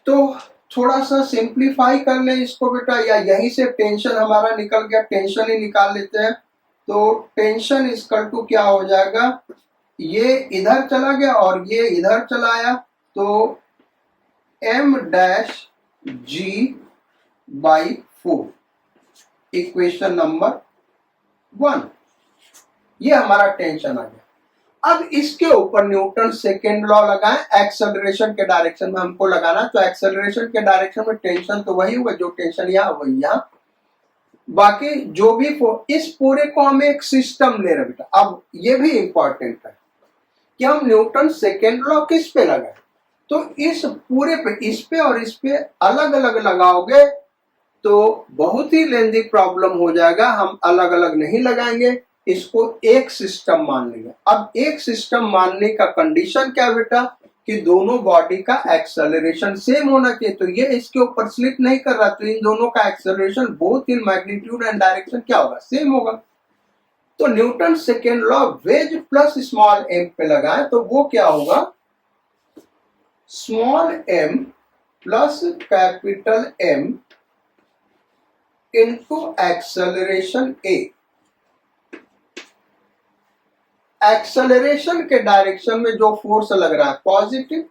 तो थोड़ा सा सिंप्लीफाई कर ले इसको बेटा, या यहीं से टेंशन हमारा निकल गया, टेंशन ही निकाल लेते हैं। तो टेंशन इक्वल टू क्या हो जाएगा, ये इधर चला गया और ये इधर चला आया, तो M'(G/4 इक्वेशन नंबर 1। ये हमारा टेंशन आ गया। अब इसके ऊपर न्यूटन सेकेंड लॉ लगाएं, एक्सेलरेशन के डायरेक्शन में हमको लगाना, तो एक्सेलरेशन के डायरेक्शन में टेंशन तो वही होगा, जो टेंशन यहाँ वही यहाँ, बाकी जो भी इस पूरे को हम एक सिस्टम ले रहे बेटा। अब ये भी इंपॉर्टेंट है कि हम न्यूटन सेकेंड लॉ किस पे लगाए, तो इस पूरे पे, इस पे और इस पे अलग अलग लगाओगे तो बहुत ही लेंदी प्रॉब्लम हो जाएगा। हम अलग अलग नहीं लगाएंगे, इसको एक सिस्टम मान लेंगे। अब एक सिस्टम मानने का कंडीशन क्या बेटा, कि दोनों बॉडी का एक्सेलरेशन सेम होना चाहिए। तो ये इसके ऊपर स्लिप नहीं कर रहा, तो इन दोनों का acceleration both in magnitude and direction क्या होगा, सेम होगा। तो Newton second law wedge plus small m पे लगाए तो वो क्या होगा, small m plus capital M into acceleration A। Acceleration के डायरेक्शन में जो फोर्स लग रहा है पॉजिटिव,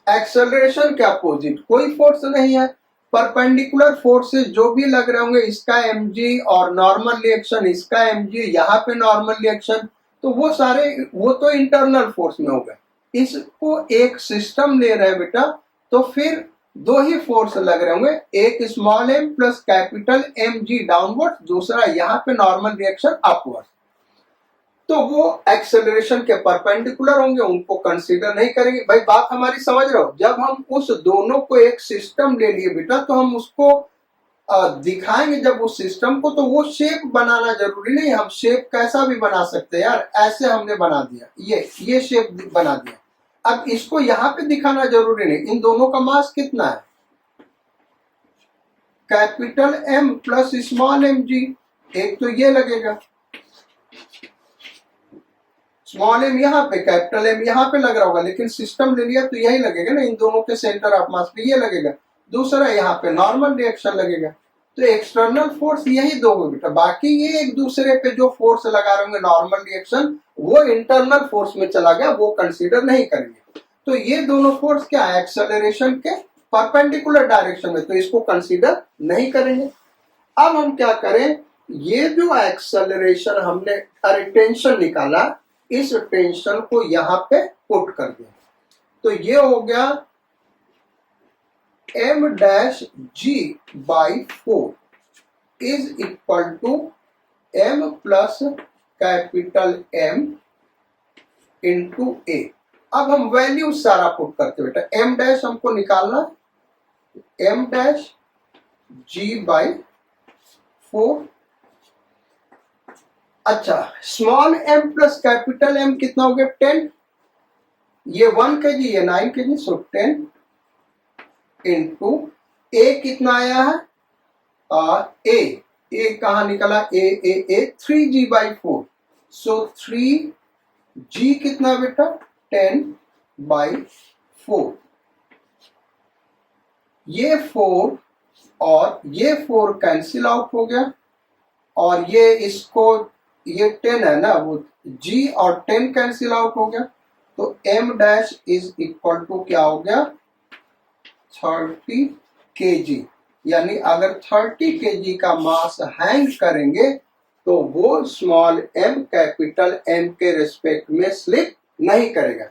एक्सेलरेशन के अपोजिट कोई फोर्स नहीं है। परपेंडिकुलर फोर्सेस जो भी लग रहे होंगे, इसका mg और नॉर्मल रिएक्शन इसका mg, यहाँ पे नॉर्मल रिएक्शन, तो वो सारे वो तो इंटरनल फोर्स में हो गए। इसको एक सिस्टम ले रहे हैं बेटा, तो फिर दो ही फोर्स लग रहे होंगे, एक small m plus capital mg downward, दूसरा यहाँ पे नॉर्मल रिएक्शन अपवर्ड। तो वो एक्सेलरेशन के परपेंडिकुलर होंगे, उनको कंसीडर नहीं करेंगे। भाई बात हमारी समझ रहे हो, जब हम उस दोनों को एक सिस्टम ले लिए बेटा, तो हम उसको दिखाएंगे जब उस सिस्टम को, तो वो शेप बनाना जरूरी नहीं, हम शेप कैसा भी बना सकते हैं यार। ऐसे हमने बना दिया, ये शेप बना दिया। अब इसको यहाँ पे दिखाना जरूरी नहीं। इन दोनों का मास कितना है, capital M plus small mg। एक तो ये लगेगा, स्मॉल m यहाँ पे, कैपिटल M यहाँ पे लग रहा होगा, लेकिन सिस्टम ले लिया तो यही लगेगा ना, इन दोनों के सेंटर ऑफ मास पे ये लगेगा। दूसरा यहाँ पे नॉर्मल रिएक्शन लगेगा। तो एक्सटर्नल फोर्स यही दो होगा बेटा, बाकी ये एक दूसरे पे जो फोर्स लगा रहे होंगे नॉर्मल रिएक्शन, वो इंटरनल फोर्स में चला गया, वो कंसीडर नहीं करेंगे। तो ये दोनों फोर्स क्या है, एक्सेलरेशन के परपेंडिकुलर डायरेक्शन में, तो इसको कंसीडर नहीं करेंगे। अब हम क्या करें, ये जो एक्सेलरेशन हमने टेंशन निकाला, इस टेंशन को यहाँ पे पुट कर दिया, तो ये हो गया M'(G/4 is equal to M plus capital M into A। अब हम वैल्यू सारा पुट करते बेटा, M' हमको निकालना, M'(G/4। अच्छा, small m plus capital M कितना हो गया 10, ये 1 kg, ये 9 kg, सो 10 इंटू ए कितना आया है, ए कहाँ निकला, ए 3g/4, सो 3g कितना बेटा 10/4, ये 4 और ये 4 कैंसिल आउट हो गया, और ये इसको ये 10 है ना, वो g और 10 कैंसिल आउट हो गया, तो m dash is equal to क्या हो गया 30 kg। यानी अगर 30 kg का मास हैंग करेंगे तो वो स्मॉल m कैपिटल M के रिस्पेक्ट में स्लिप नहीं करेगा।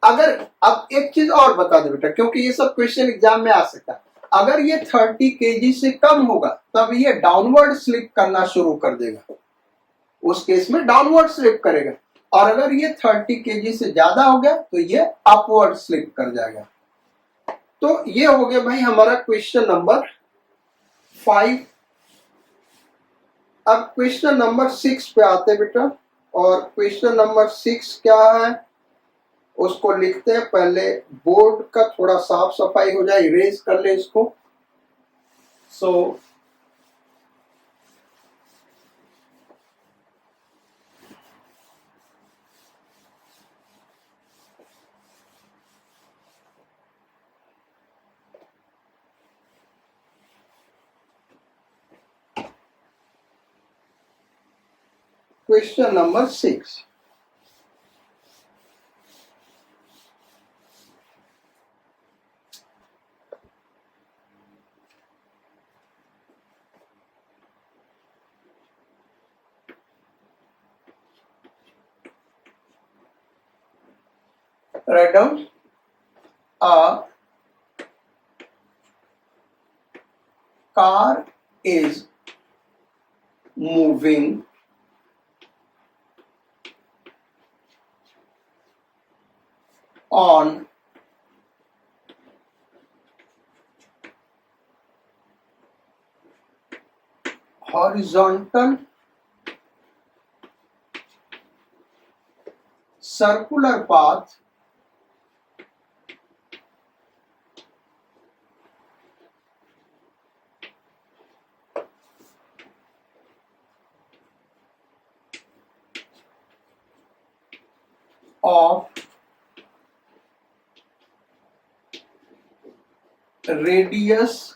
अगर अब एक चीज और बता दे बेटा, क्योंकि ये सब क्वेश्चन एग्जाम में आ सकता है, अगर ये 30 kg से कम होगा तब ये डाउनवर्ड स्लिप करना शुरू कर देगा, उस केस में डाउनवर्ड स्लिप करेगा, और अगर ये 30 kg से ज्यादा हो गया तो ये अपवर्ड स्लिप कर जाएगा। तो ये हो गया भाई हमारा क्वेश्चन नंबर 5। अब क्वेश्चन नंबर 6 पे आते बेटा, और क्वेश्चन नंबर 6 क्या है उसको लिखते हैं। पहले बोर्ड का थोड़ा साफ सफाई हो जाए, इरेज कर ले इसको। So question number 6, write down a car is moving on horizontal circular path of radius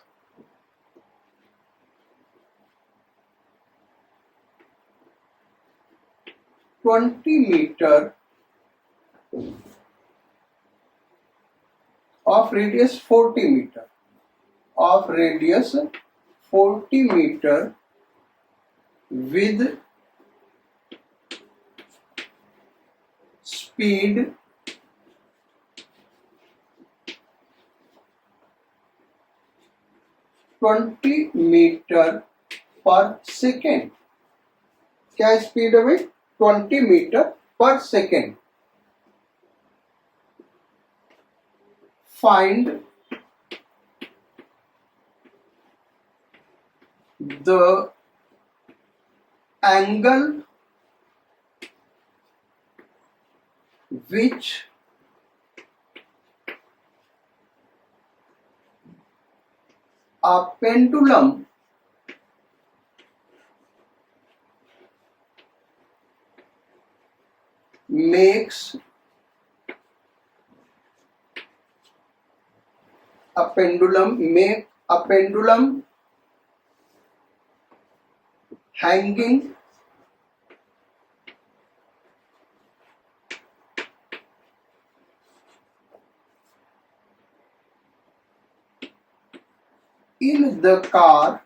20 meter of radius 40 meter of radius 40 meter with speed 20 metre पर सेकेंड। क्या स्पीड है भाई 20 मीटर पर second. Find the angle which a pendulum makes a pendulum hanging in the car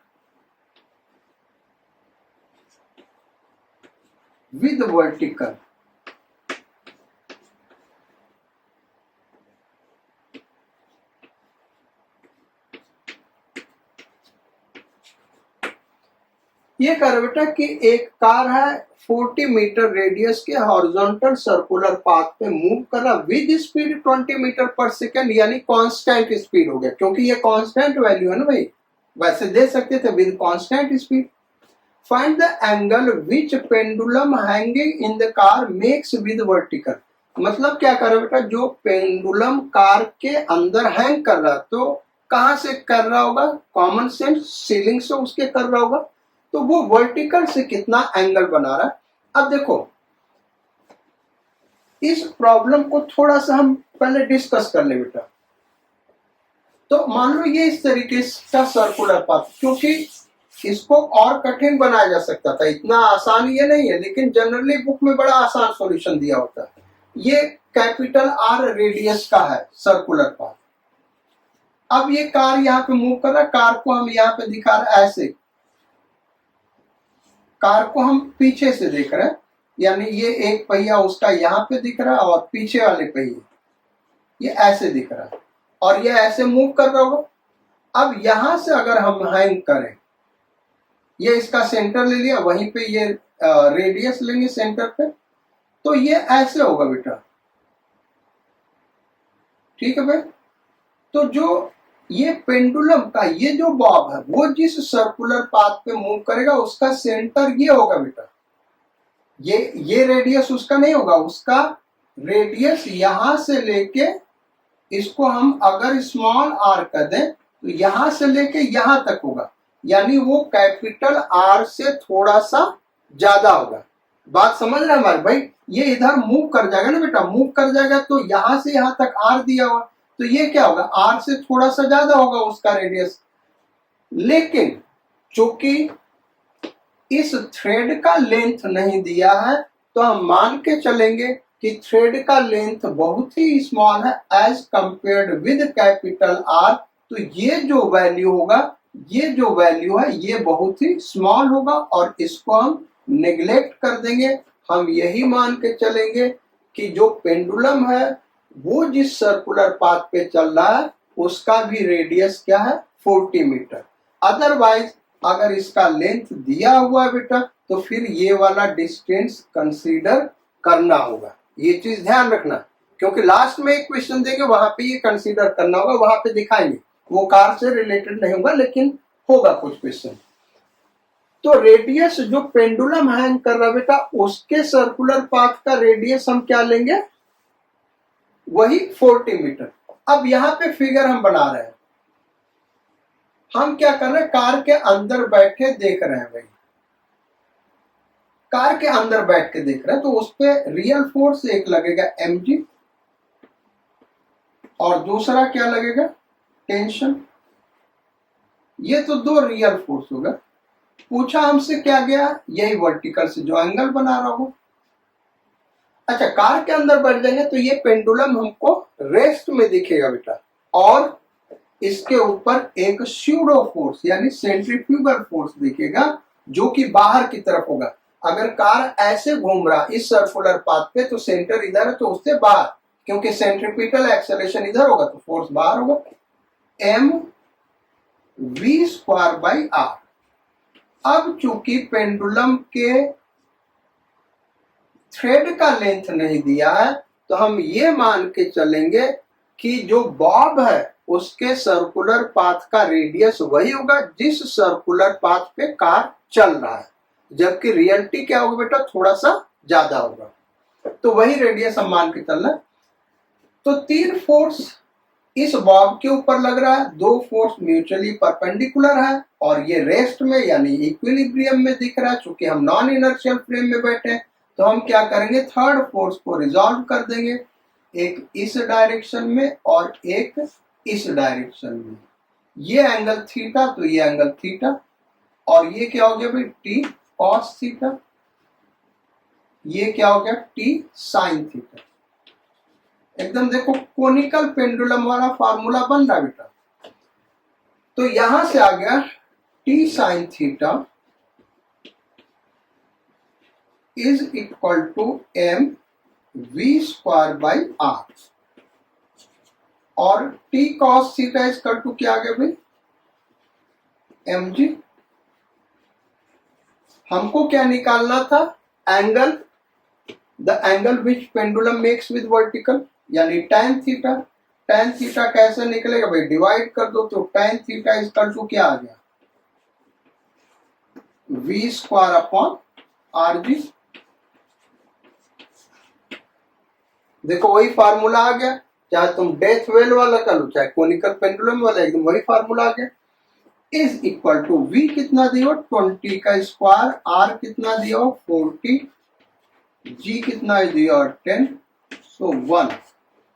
with vertical. ये कर बेटा कि एक कार है 40 मीटर रेडियस के हॉरिजॉन्टल सर्कुलर पाथ पे मूव कर रहा विद स्पीड 20 मीटर पर सेकेंड, यानी कांस्टेंट स्पीड हो गया, क्योंकि ये कांस्टेंट वैल्यू है ना भाई, वैसे दे सकते थे with constant speed. Find the angle which pendulum hanging in the car makes with vertical. मतलब क्या करे बेटा, जो पेंडुलम कार के अंदर हैंग कर रहा तो कहाँ से कर रहा होगा, कॉमन सेंस सीलिंग से उसके कर रहा होगा, तो वो वर्टिकल से कितना एंगल बना रहा है। अब देखो इस प्रॉब्लम को थोड़ा सा हम पहले डिस्कस कर ले बेटा। तो मान लो ये इस तरीके का सर्कुलर पाथ, क्योंकि इसको और कठिन बनाया जा सकता था, इतना आसान ये नहीं है, लेकिन जनरली बुक में बड़ा आसान सॉल्यूशन दिया होता है। ये कैपिटल आर रेडियस का है सर्कुलर पाथ। अब ये कार यहाँ पे मूव कर रहा है, कार को हम यहाँ पे दिखा रहे हैं ऐसे, कार को हम पीछे से देख रहे हैं, यानी ये एक पहिया उसका यहाँ पे दिख रहा है और पीछे वाले पहिए ये ऐसे दिख रहा है और ये ऐसे मूव कर रहा होगा। अब यहां से अगर हम हैंग करें, ये इसका सेंटर ले लिया, वहीं पे ये रेडियस लेंगे सेंटर पे, तो ये ऐसे होगा बेटा, ठीक है भाई। तो जो ये पेंडुलम का ये जो बॉब है वो जिस सर्कुलर पाथ पे मूव करेगा उसका सेंटर ये होगा बेटा, ये रेडियस उसका नहीं होगा, उसका रेडियस यहां से लेके इसको हम अगर स्मॉल आर कर दें तो यहां से लेके यहां तक होगा, यानी वो कैपिटल आर से थोड़ा सा ज्यादा होगा। बात समझ रहे हैं हमारे भाई, ये इधर मूव कर जाएगा ना बेटा, मूव कर जाएगा तो यहां से यहां तक आर दिया हुआ, तो ये क्या होगा, आर से थोड़ा सा ज्यादा होगा उसका रेडियस। लेकिन चूंकि इस थ्रेड का लेंथ नहीं दिया है तो हम मान के चलेंगे कि थ्रेड का लेंथ बहुत ही स्मॉल है as compared with capital r, तो ये जो वैल्यू होगा, ये जो वैल्यू है ये बहुत ही स्मॉल होगा और इसको हम नेग्लेक्ट कर देंगे। हम यही मान के चलेंगे कि जो पेंडुलम है वो जिस सर्कुलर पाथ पे चल रहा है उसका भी रेडियस क्या है, 40 मीटर। अदरवाइज अगर इसका लेंथ दिया हुआ है बेटा तो फिर ये वाला डिस्टेंस कंसीडर करना होगा, ये चीज ध्यान रखना, क्योंकि लास्ट में एक क्वेश्चन देंगे वहां पे ये कंसीडर करना होगा, वहां पे दिखाएंगे, वो कार से रिलेटेड नहीं होगा लेकिन होगा कुछ क्वेश्चन। तो रेडियस जो पेंडुलम हैंग कर रहा बेटा उसके सर्कुलर पाथ का रेडियस हम क्या लेंगे, वही 40 मीटर। अब यहाँ पे फिगर हम बना रहे हैं, हम क्या कर रहे हैं, कार के अंदर बैठे देख रहे हैं भाई, कार के अंदर बैठ के देख रहे हैं, तो उस पर रियल फोर्स एक लगेगा mg और दूसरा क्या लगेगा, टेंशन। ये तो दो रियल फोर्स होगा। पूछा हमसे क्या गया, यही वर्टिकल से जो एंगल बना रहा हो। अच्छा, कार के अंदर बैठ जाएंगे तो ये पेंडुलम हमको रेस्ट में दिखेगा बेटा, और इसके ऊपर एक स्यूडो फोर्स यानी सेंट्रीफ्यूगल फोर्स दिखेगा जो कि बाहर की तरफ होगा। अगर कार ऐसे घूम रहा इस सर्कुलर पाथ पे तो सेंटर इधर है तो उससे बाहर, क्योंकि सेंट्रीपिटल एक्सेलरेशन इधर होगा तो फोर्स बाहर होगा, m v square by r. अब चूंकि पेंडुलम के थ्रेड का लेंथ नहीं दिया है तो हम ये मान के चलेंगे कि जो बॉब है उसके सर्कुलर पाथ का रेडियस वही होगा जिस सर्कुलर पाथ पे कार चल रहा है, जबकि रियलिटी क्या होगा बेटा, थोड़ा सा ज्यादा होगा, तो वही रेडियस हम मान के चलना। तो 3 फोर्स इस बॉब के ऊपर लग रहा है, 2 फोर्स म्यूचुअली परपेंडिकुलर है और ये रेस्ट में यानी इक्विलिब्रियम में दिख रहा है। चूंकि हम नॉन इनर्शियल फ्रेम में बैठे हैं तो हम क्या करेंगे, थर्ड फोर्स को रिजॉल्व कर देंगे, एक इस डायरेक्शन में और एक इस डायरेक्शन में। ये एंगल थीटा तो ये एंगल थीटा, और ये क्या हो गया भाई, टी कॉस थीटा, ये क्या हो गया, टी साइन थीटा। एकदम देखो कोनिकल पेंडुलम वाला फार्मूला बन रहा बेटा। तो यहां से आ गया T sine theta is equal to m v square by are, और T cos theta is equal to क्या आ गया भाई, mg। हमको क्या निकालना था, angle, the angle which pendulum makes with vertical, यानी tan थीटा। tan थीटा कैसे निकलेगा भाई, डिवाइड कर दो तो tan theta is equal to क्या आ गया, v स्क्वायर अपॉन rg। देखो वही फार्मूला आ गया, चाहे तुम डेथ वेल वाला कर लो, चाहे कोनिकल पेंडुलम वाला, एकदम वही फार्मूला आ गया। इज इक्वल टू वी कितना दियो 20 का स्क्वायर, आर कितना दियो 40, जी कितना दियो 10, so 1,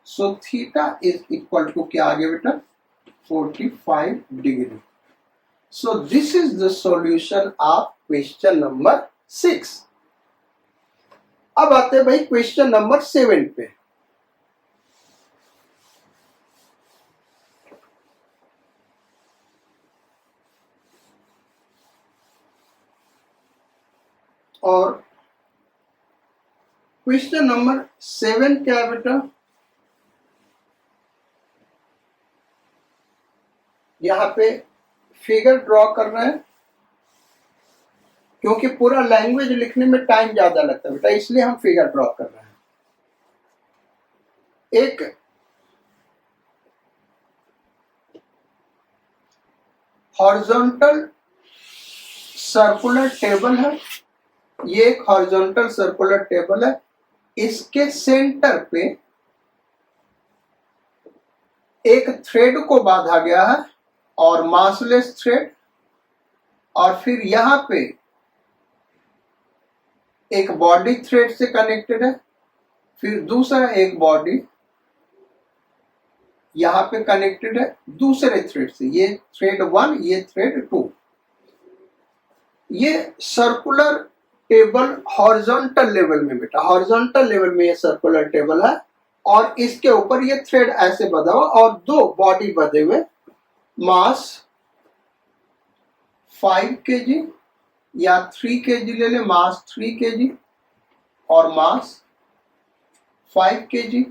so theta is equal to क्या आ गया बेटा 45 degree. So this is the solution of question number 6। अब आते हैं भाई क्वेश्चन नंबर 7 पे। और क्वेश्चन नंबर 7 क्या है बेटा, यहां पे फिगर ड्रॉ कर रहे हैं, क्योंकि पूरा लैंग्वेज लिखने में टाइम ज्यादा लगता है बेटा, इसलिए हम फिगर ड्रॉ कर रहे हैं। एक हॉरिजॉन्टल सर्कुलर टेबल है, ये एक हॉरिजॉन्टल सर्कुलर टेबल है, इसके सेंटर पे एक थ्रेड को बांधा गया है और मासलेस थ्रेड, और फिर यहां पे एक बॉडी थ्रेड से कनेक्टेड है, फिर दूसरा एक बॉडी यहां पे कनेक्टेड है दूसरे थ्रेड से, ये थ्रेड 1, ये थ्रेड 2। ये सर्कुलर टेबल हॉरिजॉन्टल लेवल में बेटा, हॉरिजॉन्टल लेवल में ये सर्कुलर टेबल है, और इसके ऊपर ये थ्रेड ऐसे बंधा हुआ और दो बॉडी बंधे हुए, मास 5 kg या 3 kg ले ले, मास 3 kg और मास 5 kg।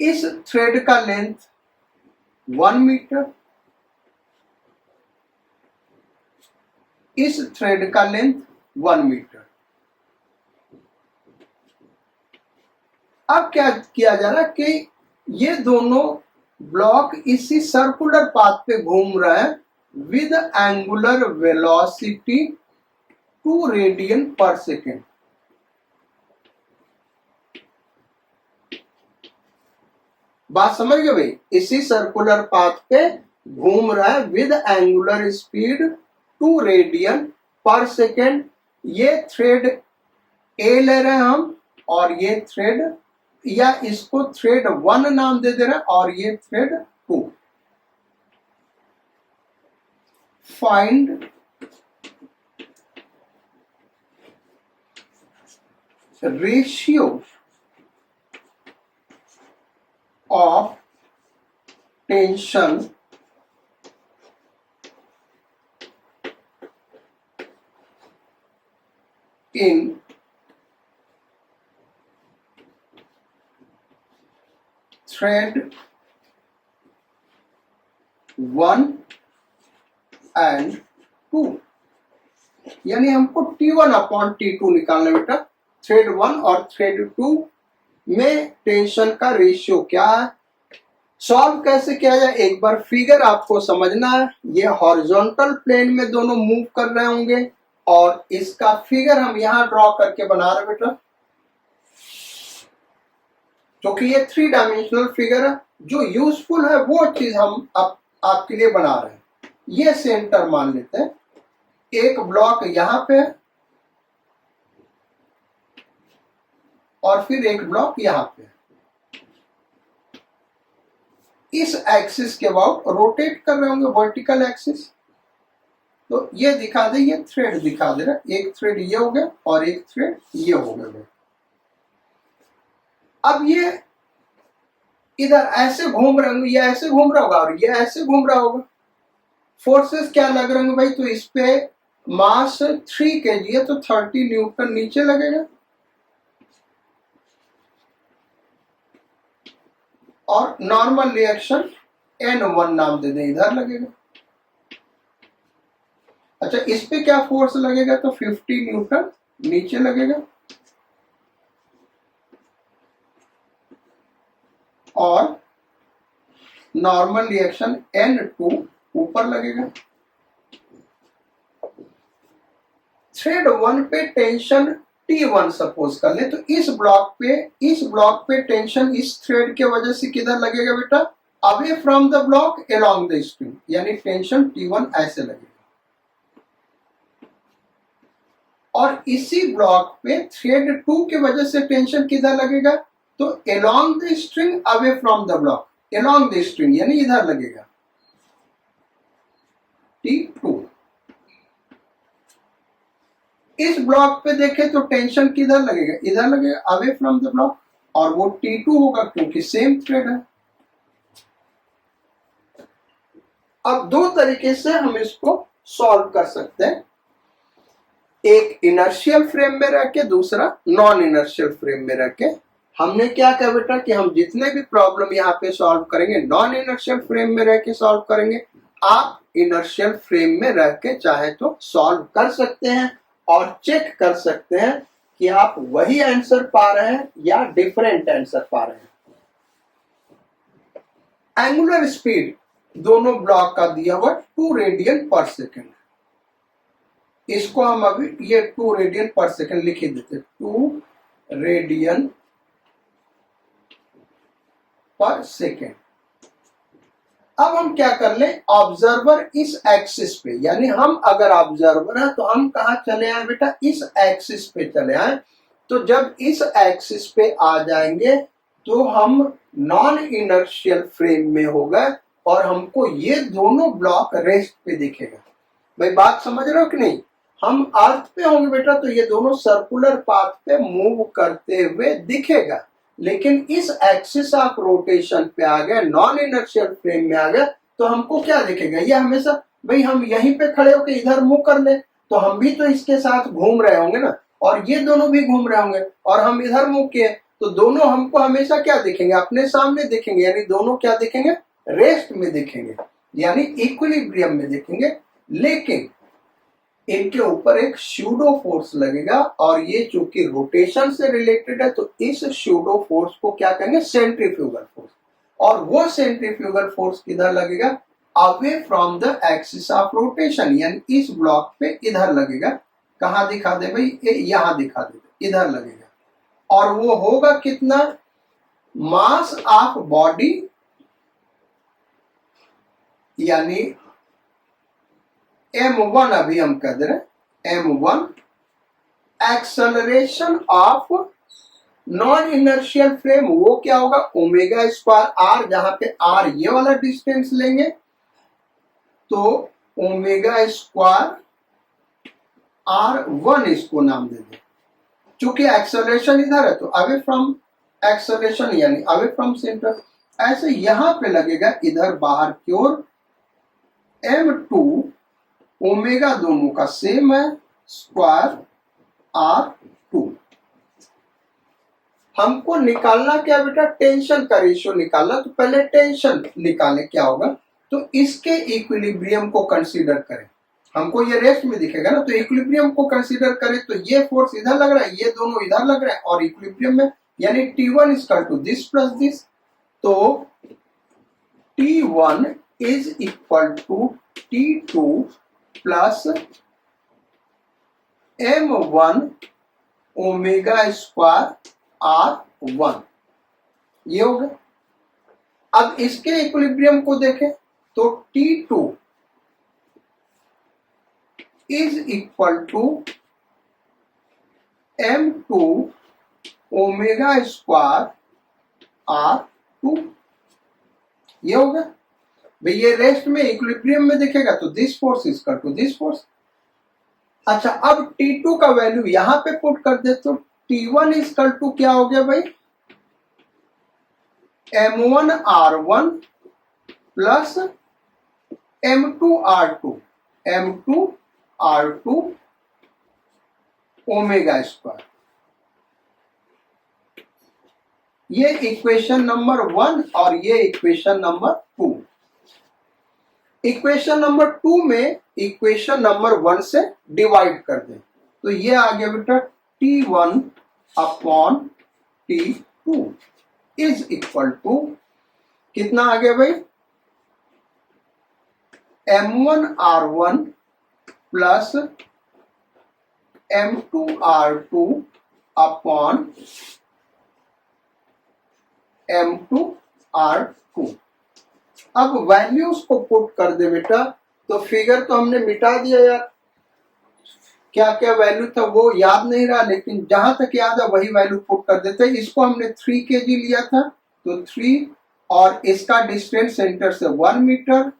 इस थ्रेड का लेंथ 1 मीटर, इस थ्रेड का लेंथ 1 मीटर। अब क्या किया जा रहा है कि ये दोनों ब्लॉक इसी सर्कुलर पाथ पे घूम रहे हैं विद एंगुलर वेलोसिटी 2 रेडियन पर सेकेंड। बात समझ गए भाई, इसी सर्कुलर पाथ पे घूम रहा है विद एंगुलर स्पीड 2 रेडियन पर सेकेंड। ये थ्रेड ए ले रहे हैं हम, और ये थ्रेड, या इसको थ्रेड 1 नाम दे दे रहे हैं, और ये thread 2। Find ratio of tension in thread 1 and 2, यानी हमको T1 अपॉन T2 निकालना बेटा। थ्रेड 1 और थ्रेड 2 में टेंशन का रेशियो क्या है, सॉल्व कैसे किया जाए, एक बार फिगर आपको समझना है। ये हॉरिजॉन्टल प्लेन में दोनों मूव कर रहे होंगे, और इसका फिगर हम यहां ड्रॉ करके बना रहे बेटा, क्योंकि ये 3 डायमेंशनल फिगर है। जो यूजफुल है वो चीज हम आपके लिए बना रहे हैं। ये सेंटर मान लेते हैं, एक ब्लॉक यहां पे और फिर एक ब्लॉक यहां पे। इस एक्सिस के अबाउट रोटेट कर रहे होंगे, वर्टिकल एक्सिस। तो ये दिखा दे, ये थ्रेड दिखा दे रहा, एक थ्रेड ये हो गया और एक थ्रेड ये हो गया। अब ये इधर ऐसे घूम रहे होंगे, ये ऐसे घूम रहा होगा और ये ऐसे घूम रहा होगा। फोर्सेस क्या लग रहे होंगे भाई, तो इस पे मास 3 kg है, तो 30 न्यूटन नीचे लगेगा, और नॉर्मल रिएक्शन N1 नाम दे दें, इधर लगेगा। अच्छा, इस पे क्या फोर्स लगेगा, तो 50 न्यूटन नीचे लगेगा, और नॉर्मल रिएक्शन N2 ऊपर लगेगा। थ्रेड 1 पे टेंशन T1 सपोज कर ले, तो इस ब्लॉक पे टेंशन इस थ्रेड के वजह से किधर लगेगा बेटा, away from the block along the string, यानी टेंशन T1 ऐसे लगेगा। और इसी ब्लॉक पे थ्रेड 2 की वजह से टेंशन किधर लगेगा, तो along the string away from the block, along the string यानी इधर लगेगा T2। इस ब्लॉक पे देखें तो टेंशन किधर लगेगा, इधर लगेगा अवे फ्रॉम द ब्लॉक, और वो T2 होगा क्योंकि सेम थ्रेड है। अब दो तरीके से हम इसको सॉल्व कर सकते हैं, एक इनर्शियल फ्रेम में रह के, दूसरा नॉन इनर्शियल फ्रेम में रह के। हमने क्या कहा बेटा कि हम जितने भी प्रॉब्लम यहाँ पे सॉल्व करेंगे नॉन इनर्शियल फ्रेम में रह के सॉल्व करेंगे। आप इनर्शियल फ्रेम में रह के चाहे तो सॉल्व कर सकते हैं और चेक कर सकते हैं कि आप वही आंसर पा रहे हैं या डिफरेंट आंसर पा रहे हैं। एंगुलर स्पीड दोनों ब्लॉक का दिया हुआ 2 रेडियन पर सेकेंड, इसको हम अभी ये 2 रेडियन पर सेकेंड लिख ही देते, 2 रेडियन पर सेकेंड। अब हम क्या कर ले, ऑब्जर्वर इस एक्सिस पे, यानी हम अगर ऑब्जर्वर है तो हम कहा चले आए बेटा, इस एक्सिस पे चले आए। तो जब इस एक्सिस पे आ जाएंगे तो हम नॉन इनर्शियल फ्रेम में हो गए और हमको ये दोनों ब्लॉक रेस्ट पे दिखेगा। भाई बात समझ रहे हो कि नहीं, हम अर्थ पे होंगे बेटा तो ये दोनों सर्कुलर पाथ पे मूव करते हुए दिखेगा, लेकिन इस एक्सिस ऑफ रोटेशन पे आ गए, नॉन इनर्शियल फ्रेम में आ गए तो हमको क्या दिखेगा, ये हमेशा, भाई हम यहीं पे खड़े होकर इधर मुंह कर ले तो हम भी तो इसके साथ घूम रहे होंगे ना, और ये दोनों भी घूम रहे होंगे, और हम इधर मुंह किए तो दोनों हमको हमेशा क्या दिखेंगे, अपने सामने दिखेंगे, यानी दोनों क्या दिखेंगे, रेस्ट में दिखेंगे, यानी इक्विलिब्रियम में दिखेंगे। लेकिन इनके ऊपर एक स्यूडो फोर्स लगेगा, और ये चूंकि रोटेशन से रिलेटेड है तो इस स्यूडो फोर्स को क्या कहेंगे, सेंट्रीफ्यूगल फोर्स। और वो सेंट्रीफ्यूगल फोर्स किधर लगेगा, away from the axis of rotation, यानी इस ब्लॉक पे इधर लगेगा। कहां दिखा दे भाई, यहां दिखा दे, इधर लगेगा। और वो होगा कितना, मास ऑफ बॉडी, यानी m1 अभी हम कह दे रहे, m1 acceleration of non inertial frame, वो क्या होगा, ओमेगा स्क्वायर आर, जहां पे आर ये वाला डिस्टेंस लेंगे तो ओमेगा स्क्वायर R1 इसको नाम दे दे, चूंकि एक्सेलरेशन इधर है तो अवे फ्रॉम एक्सेलरेशन यानी अवे फ्रॉम सेंटर। ऐसे यहां पे लगेगा इधर बाहर की ओर m2, ओमेगा दोनों का सेम है, स्क्वायर R2। हमको निकालना क्या बेटा, टेंशन का रेशियो निकालना, तो पहले टेंशन निकाले क्या होगा, तो इसके इक्विलिब्रियम को कंसीडर करें। हमको ये रेस्ट में दिखेगा ना, तो इक्विलिब्रियम को कंसीडर करें तो ये फोर्स इधर लग रहा है, ये दोनों इधर लग रहे हैं, और इक्विलिब्रियम में यानी T1 equal to this plus this, तो T1 is equal to T2 plus m1 omega square R1, ये हो गया। अब इसके इक्विलिब्रियम को देखें तो T2 is equal to m2 omega square R2, ये हो गया। भाई ये रेस्ट में इक्विलिब्रियम में दिखेगा तो this force is equal to this force. अच्छा, अब T2 का वैल्यू यहां पे पुट कर दे तो T1 इज इक्वल टू क्या हो गया भाई, m1 R1 plus m2 R2, m2 R2 omega square. ये इक्वेशन नंबर 1 और ये इक्वेशन नंबर 2। इक्वेशन नंबर 2 में इक्वेशन नंबर 1 से डिवाइड कर दें तो ये आ गया बेटा T1 upon T2 is equal to कितना आ गया भाई, m1 R1 plus m2 R2 upon M2R2। अब वैल्यूज को पुट कर दे बेटा, तो फिगर तो हमने मिटा दिया यार, क्या क्या वैल्यू था वो याद नहीं रहा, लेकिन जहां तक याद है वही वैल्यू पुट कर देते हैं। इसको हमने 3 kg लिया था, तो 3, और इसका डिस्टेंस सेंटर से 1 मीटर,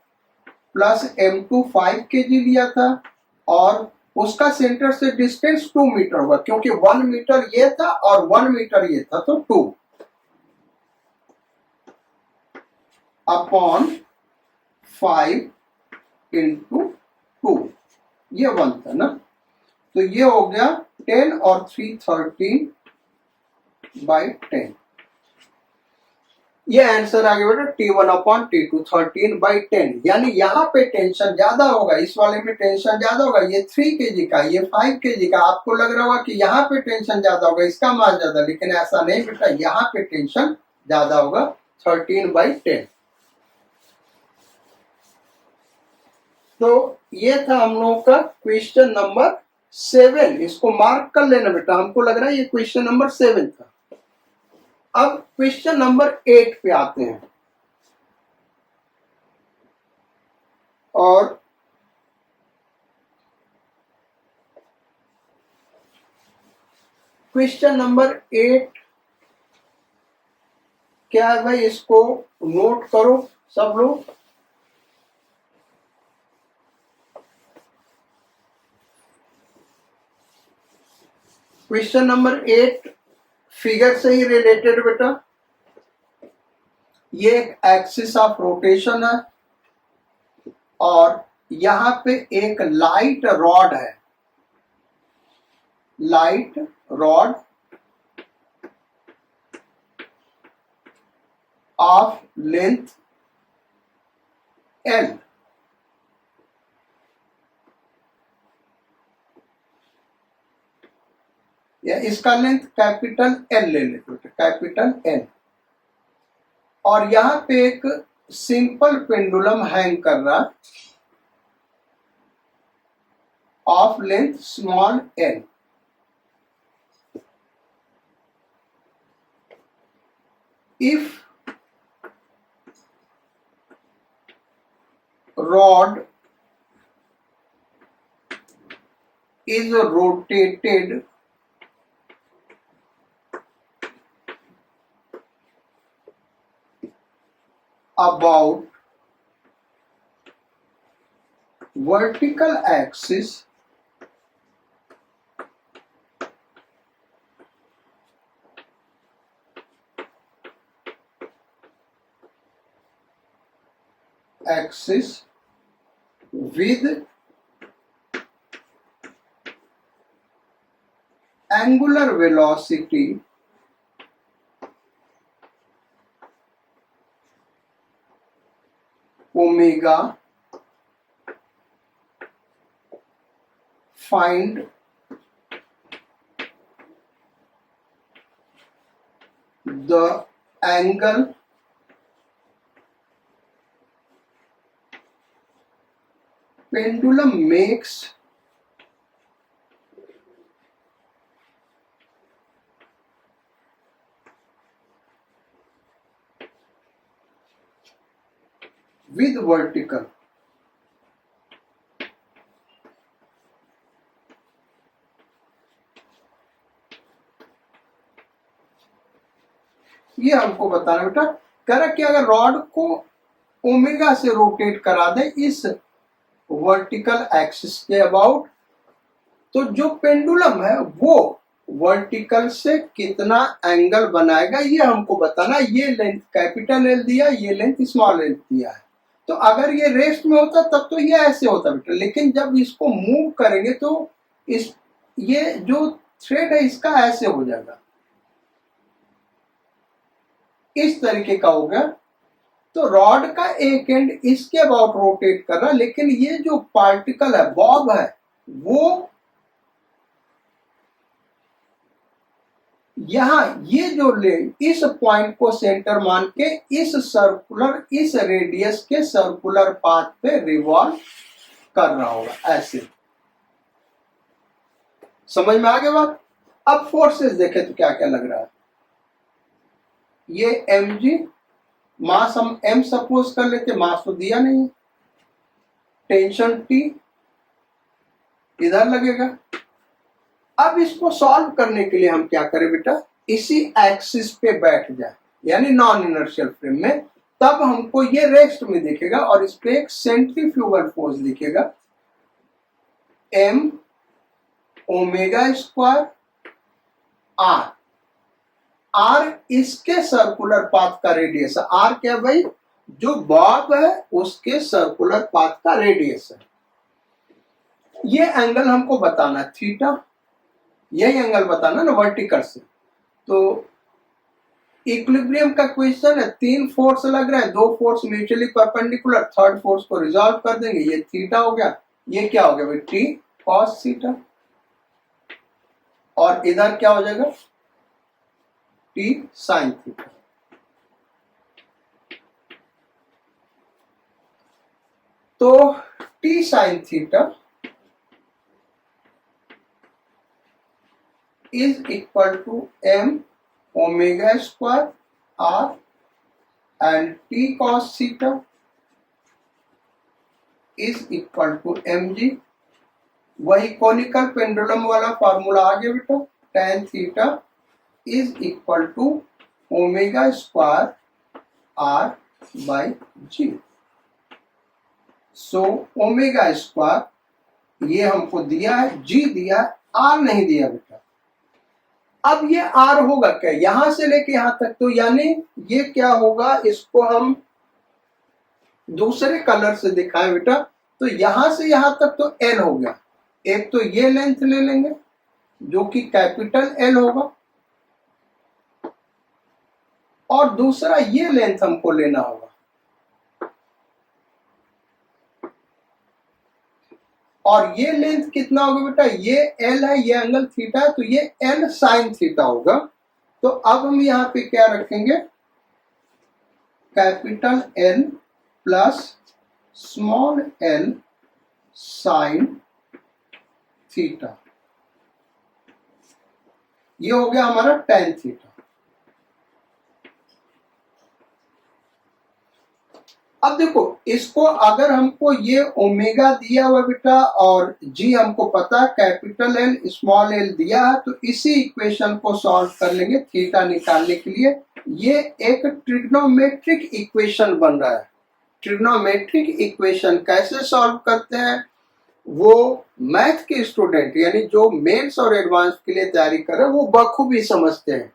प्लस M2 5 kg लिया था, और उसका सेंटर से डिस्टेंस 2 मीटर होगा, क्योंकि 1 मीटर ये था और 1 मीटर ये था, तो 2 अपॉन 5 इंटू 2, ये 1 था ना, तो ये हो गया 10 और 3 13/10। ये आंसर आ गया बेटा T1 अपॉन T2 13/10। यानी यहाँ पे टेंशन ज्यादा होगा, इस वाले में टेंशन ज्यादा होगा, ये 3 kg का, ये 5 kg का। आपको लग रहा होगा कि यहाँ पे टेंशन ज्यादा होगा, इसका मास ज्यादा, लेकिन ऐसा नहीं बेटा, यहाँ पे टेंशन ज्यादा होगा 13/10। तो ये था हम लोगों का क्वेश्चन नंबर 7। इसको मार्क कर लेना बेटा, हमको लग रहा है ये क्वेश्चन नंबर 7 था। अब क्वेश्चन नंबर 8 पे आते हैं, और क्वेश्चन नंबर 8 क्या है भाई, इसको नोट करो सब लोग। क्वेश्चन नंबर 8 फिगर से ही रिलेटेड बेटा। ये एक एक्सिस ऑफ रोटेशन है, और यहां पे एक लाइट रॉड है, light rod of length L। या इसका लेंथ कैपिटल L ले लेते, कैपिटल L। और यहां पे एक सिंपल पेंडुलम हैंग कर रहा of length small l। If rod is rotated about vertical axis, with angular velocity omega, find the angle pendulum makes with vertical। ये हमको बताना बेटा, कह रहा कि अगर रॉड को ओमेगा से रोटेट करा दे इस वर्टिकल एक्सिस के अबाउट, तो जो पेंडुलम है वो वर्टिकल से कितना एंगल बनाएगा, ये हमको बताना। ये लेंथ कैपिटल L दिया, ये लेंथ स्मॉल l दिया है। तो अगर ये रेस्ट में होता तब तो ये ऐसे होता बेटा, लेकिन जब इसको मूव करेंगे तो इस ये जो थ्रेड है इसका ऐसे हो जाएगा, इस तरीके का हो गया। तो रॉड का एक एंड इसके अबाउट रोटेट कर रहा है, लेकिन ये जो पार्टिकल है बॉब है वो यहां ये जो ले इस पॉइंट को सेंटर मान के इस सर्कुलर, इस रेडियस के सर्कुलर पाथ पे रिवॉल्व कर रहा होगा, ऐसे। समझ में आ गया बात? अब फोर्सेस देखें तो क्या क्या लग रहा है, ये mg, मास हम m सपोज कर लेते, मास तो दिया नहीं, टेंशन T इधर लगेगा। अब इसको सॉल्व करने के लिए हम क्या करें बेटा, इसी एक्सिस पे बैठ जाए, यानी नॉन इनर्शियल फ्रेम में, तब हमको ये रेस्ट में दिखेगा और इस पे एक सेंट्रीफ्यूगल फोर्स दिखेगा, m omega square r। r इसके सर्कुलर पाथ का रेडियस है, r क्या भाई, जो बॉब है उसके सर्कुलर पाथ का रेडियस है। ये एंगल हमको बताना थीटा, यही एंगल बताना ना वर्टिकल से। तो इक्विलिब्रियम का क्वेश्चन है, 3 फोर्स लग रहा है, 2 force mutually perpendicular, third force को रिजॉल्व कर देंगे, ये थीटा हो गया, ये क्या हो गया भाई, टी कॉस थीटा, और इधर क्या हो जाएगा, टी साइन थीटा। तो T sine theta is equal to m omega square r and t cos theta is equal to mg। वही कोनिकल पेंडुलम वाला फार्मूला आ गया बेटा, tan theta is equal to omega square r by g। So omega square ये हमको दिया है, g दिया है, r नहीं दिया बेटा। अब ये r होगा क्या, यहां से लेके यहां तक, तो यानी ये क्या होगा, इसको हम दूसरे कलर से दिखाएं बेटा, तो यहां से यहां तक तो l हो गया, एक तो ये लेंथ ले लेंगे जो कि कैपिटल L होगा, और दूसरा ये लेंथ हमको लेना होगा, और ये लेंथ कितना होगा बेटा, ये L है, ये एंगल थीटा है, तो ये L साइन थीटा होगा। तो अब हम यहाँ पे क्या रखेंगे, capital L plus small l sine theta, ये हो गया हमारा tan थीटा। अब देखो, इसको अगर हमको ये ओमेगा दिया हुआ बेटा और जी हमको पता कैपिटल एल स्मॉल एल दिया है, तो इसी इक्वेशन को सॉल्व कर लेंगे थीटा निकालने के लिए। ये एक ट्रिग्नोमेट्रिक इक्वेशन बन रहा है। ट्रिग्नोमेट्रिक इक्वेशन कैसे सॉल्व करते हैं, वो मैथ के स्टूडेंट यानी जो मेंस और एडवांस के लिए तैयारी कर रहे हैं वो बखूबी समझते हैं।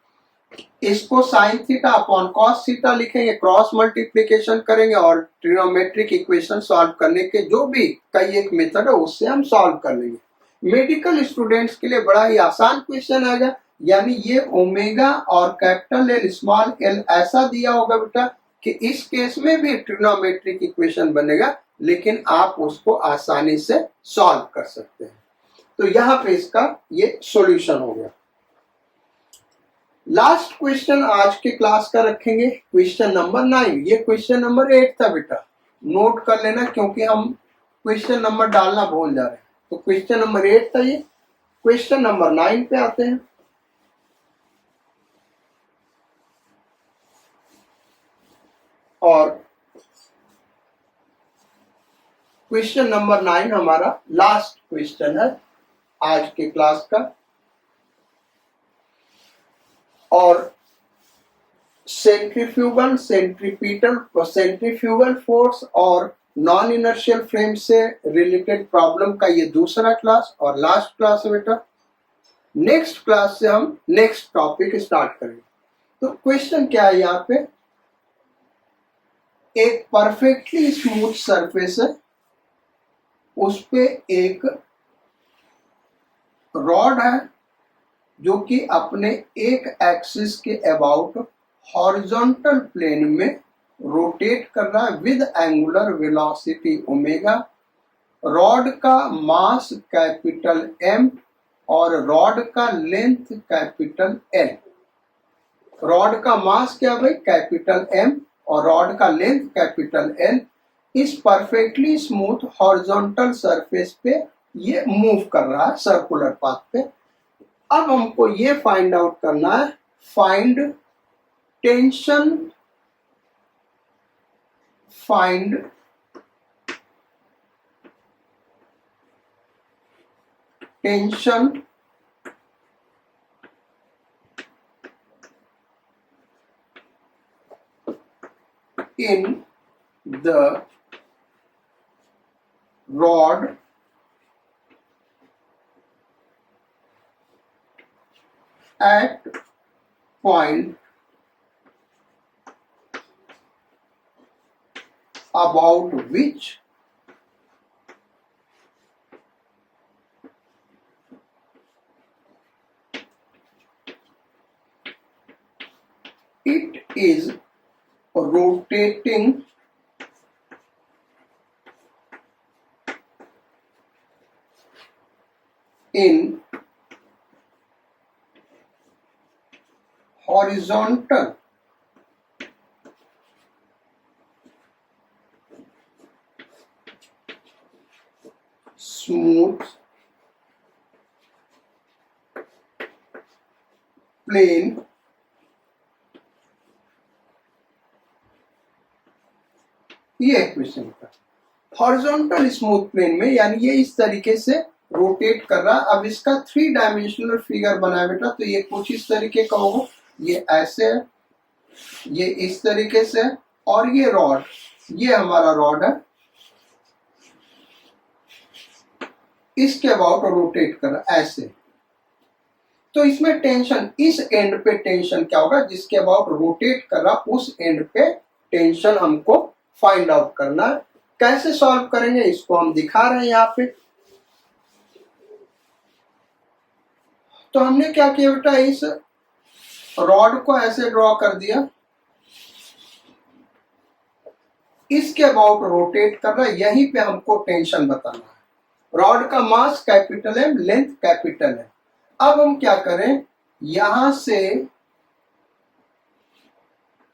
इसको sine theta upon cos theta लिखेंगे, क्रॉस मल्टीप्लिकेशन करेंगे और ट्रिग्नोमेट्रिक इक्वेशन सॉल्व करने के जो भी कई एक मेथड है उससे हम सॉल्व कर लेंगे। मेडिकल स्टूडेंट्स के लिए बड़ा ही आसान क्वेश्चन आएगा, यानी ये ओमेगा और कैपिटल एल स्मॉल एल ऐसा दिया होगा बेटा कि इस केस में भी ट्रिग्नोमेट्रिक इक्वेशन बनेगा, लेकिन आप उसको आसानी से सॉल्व कर सकते हैं। तो यहाँ पे इसका ये सॉल्यूशन हो गया। लास्ट क्वेश्चन आज के क्लास का रखेंगे, क्वेश्चन नंबर 9। ये क्वेश्चन नंबर 8 था बेटा, नोट कर लेना क्योंकि हम क्वेश्चन नंबर डालना भूल जा रहे हैं। तो क्वेश्चन नंबर 8 था ये। क्वेश्चन नंबर 9 पे आते हैं। और क्वेश्चन नंबर 9 हमारा लास्ट क्वेश्चन है आज के क्लास का। और सेंट्रीफ्यूगल, सेंट्रीफ्यूगल फोर्स और नॉन इनर्शियल फ्रेम से रिलेटेड प्रॉब्लम का ये दूसरा क्लास और लास्ट क्लास है बेटा। नेक्स्ट क्लास से हम नेक्स्ट टॉपिक स्टार्ट करेंगे। तो क्वेश्चन क्या है यहाँ पे, एक परफेक्टली स्मूथ सरफेस है, उस पे एक रॉड है जो कि अपने एक एक्सिस के अबाउट हॉरिजॉन्टल प्लेन में रोटेट कर रहा है with angular velocity omega. Rod का मास कैपिटल एम और रॉड का लेंथ कैपिटल एल। रॉड का मास क्या भाई, कैपिटल एम, और रॉड का लेंथ कैपिटल एल। इस परफेक्टली स्मूथ हॉरिजॉन्टल सरफेस पे ये मूव कर रहा है सर्कुलर पाथ पे। अब हमको ये फाइंड आउट करना है, find tension, find tension in the rod at point about which it is rotating in horizontal smooth plane ये क्वेश्चन का हॉरिजॉन्टल स्मूथ प्लेन में, यानी ये इस तरीके से रोटेट कर रहा है। अब इसका 3 डायमेंशनल फिगर बनाए बेटा, तो ये कुछ इस तरीके का होगा, ये ऐसे है, ये इस तरीके से, और ये रॉड, ये हमारा रॉड है, इसके अबाउट रोटेट कर रहा है ऐसे। तो इसमें टेंशन, इस एंड पे टेंशन क्या होगा, जिसके अबाउट रोटेट कर रहा उस एंड पे टेंशन हमको फाइंड आउट करना है। कैसे सॉल्व करेंगे इसको हम दिखा रहे हैं यहाँ पे। तो हमने क्या किया बेटा, इस रॉड को ऐसे ड्रॉ कर दिया, इसके अबाउट रोटेट कर रहा है, यहीं पे हमको टेंशन बताना है। रॉड का मास कैपिटल है, लेंथ कैपिटल है। अब हम क्या करें, यहां से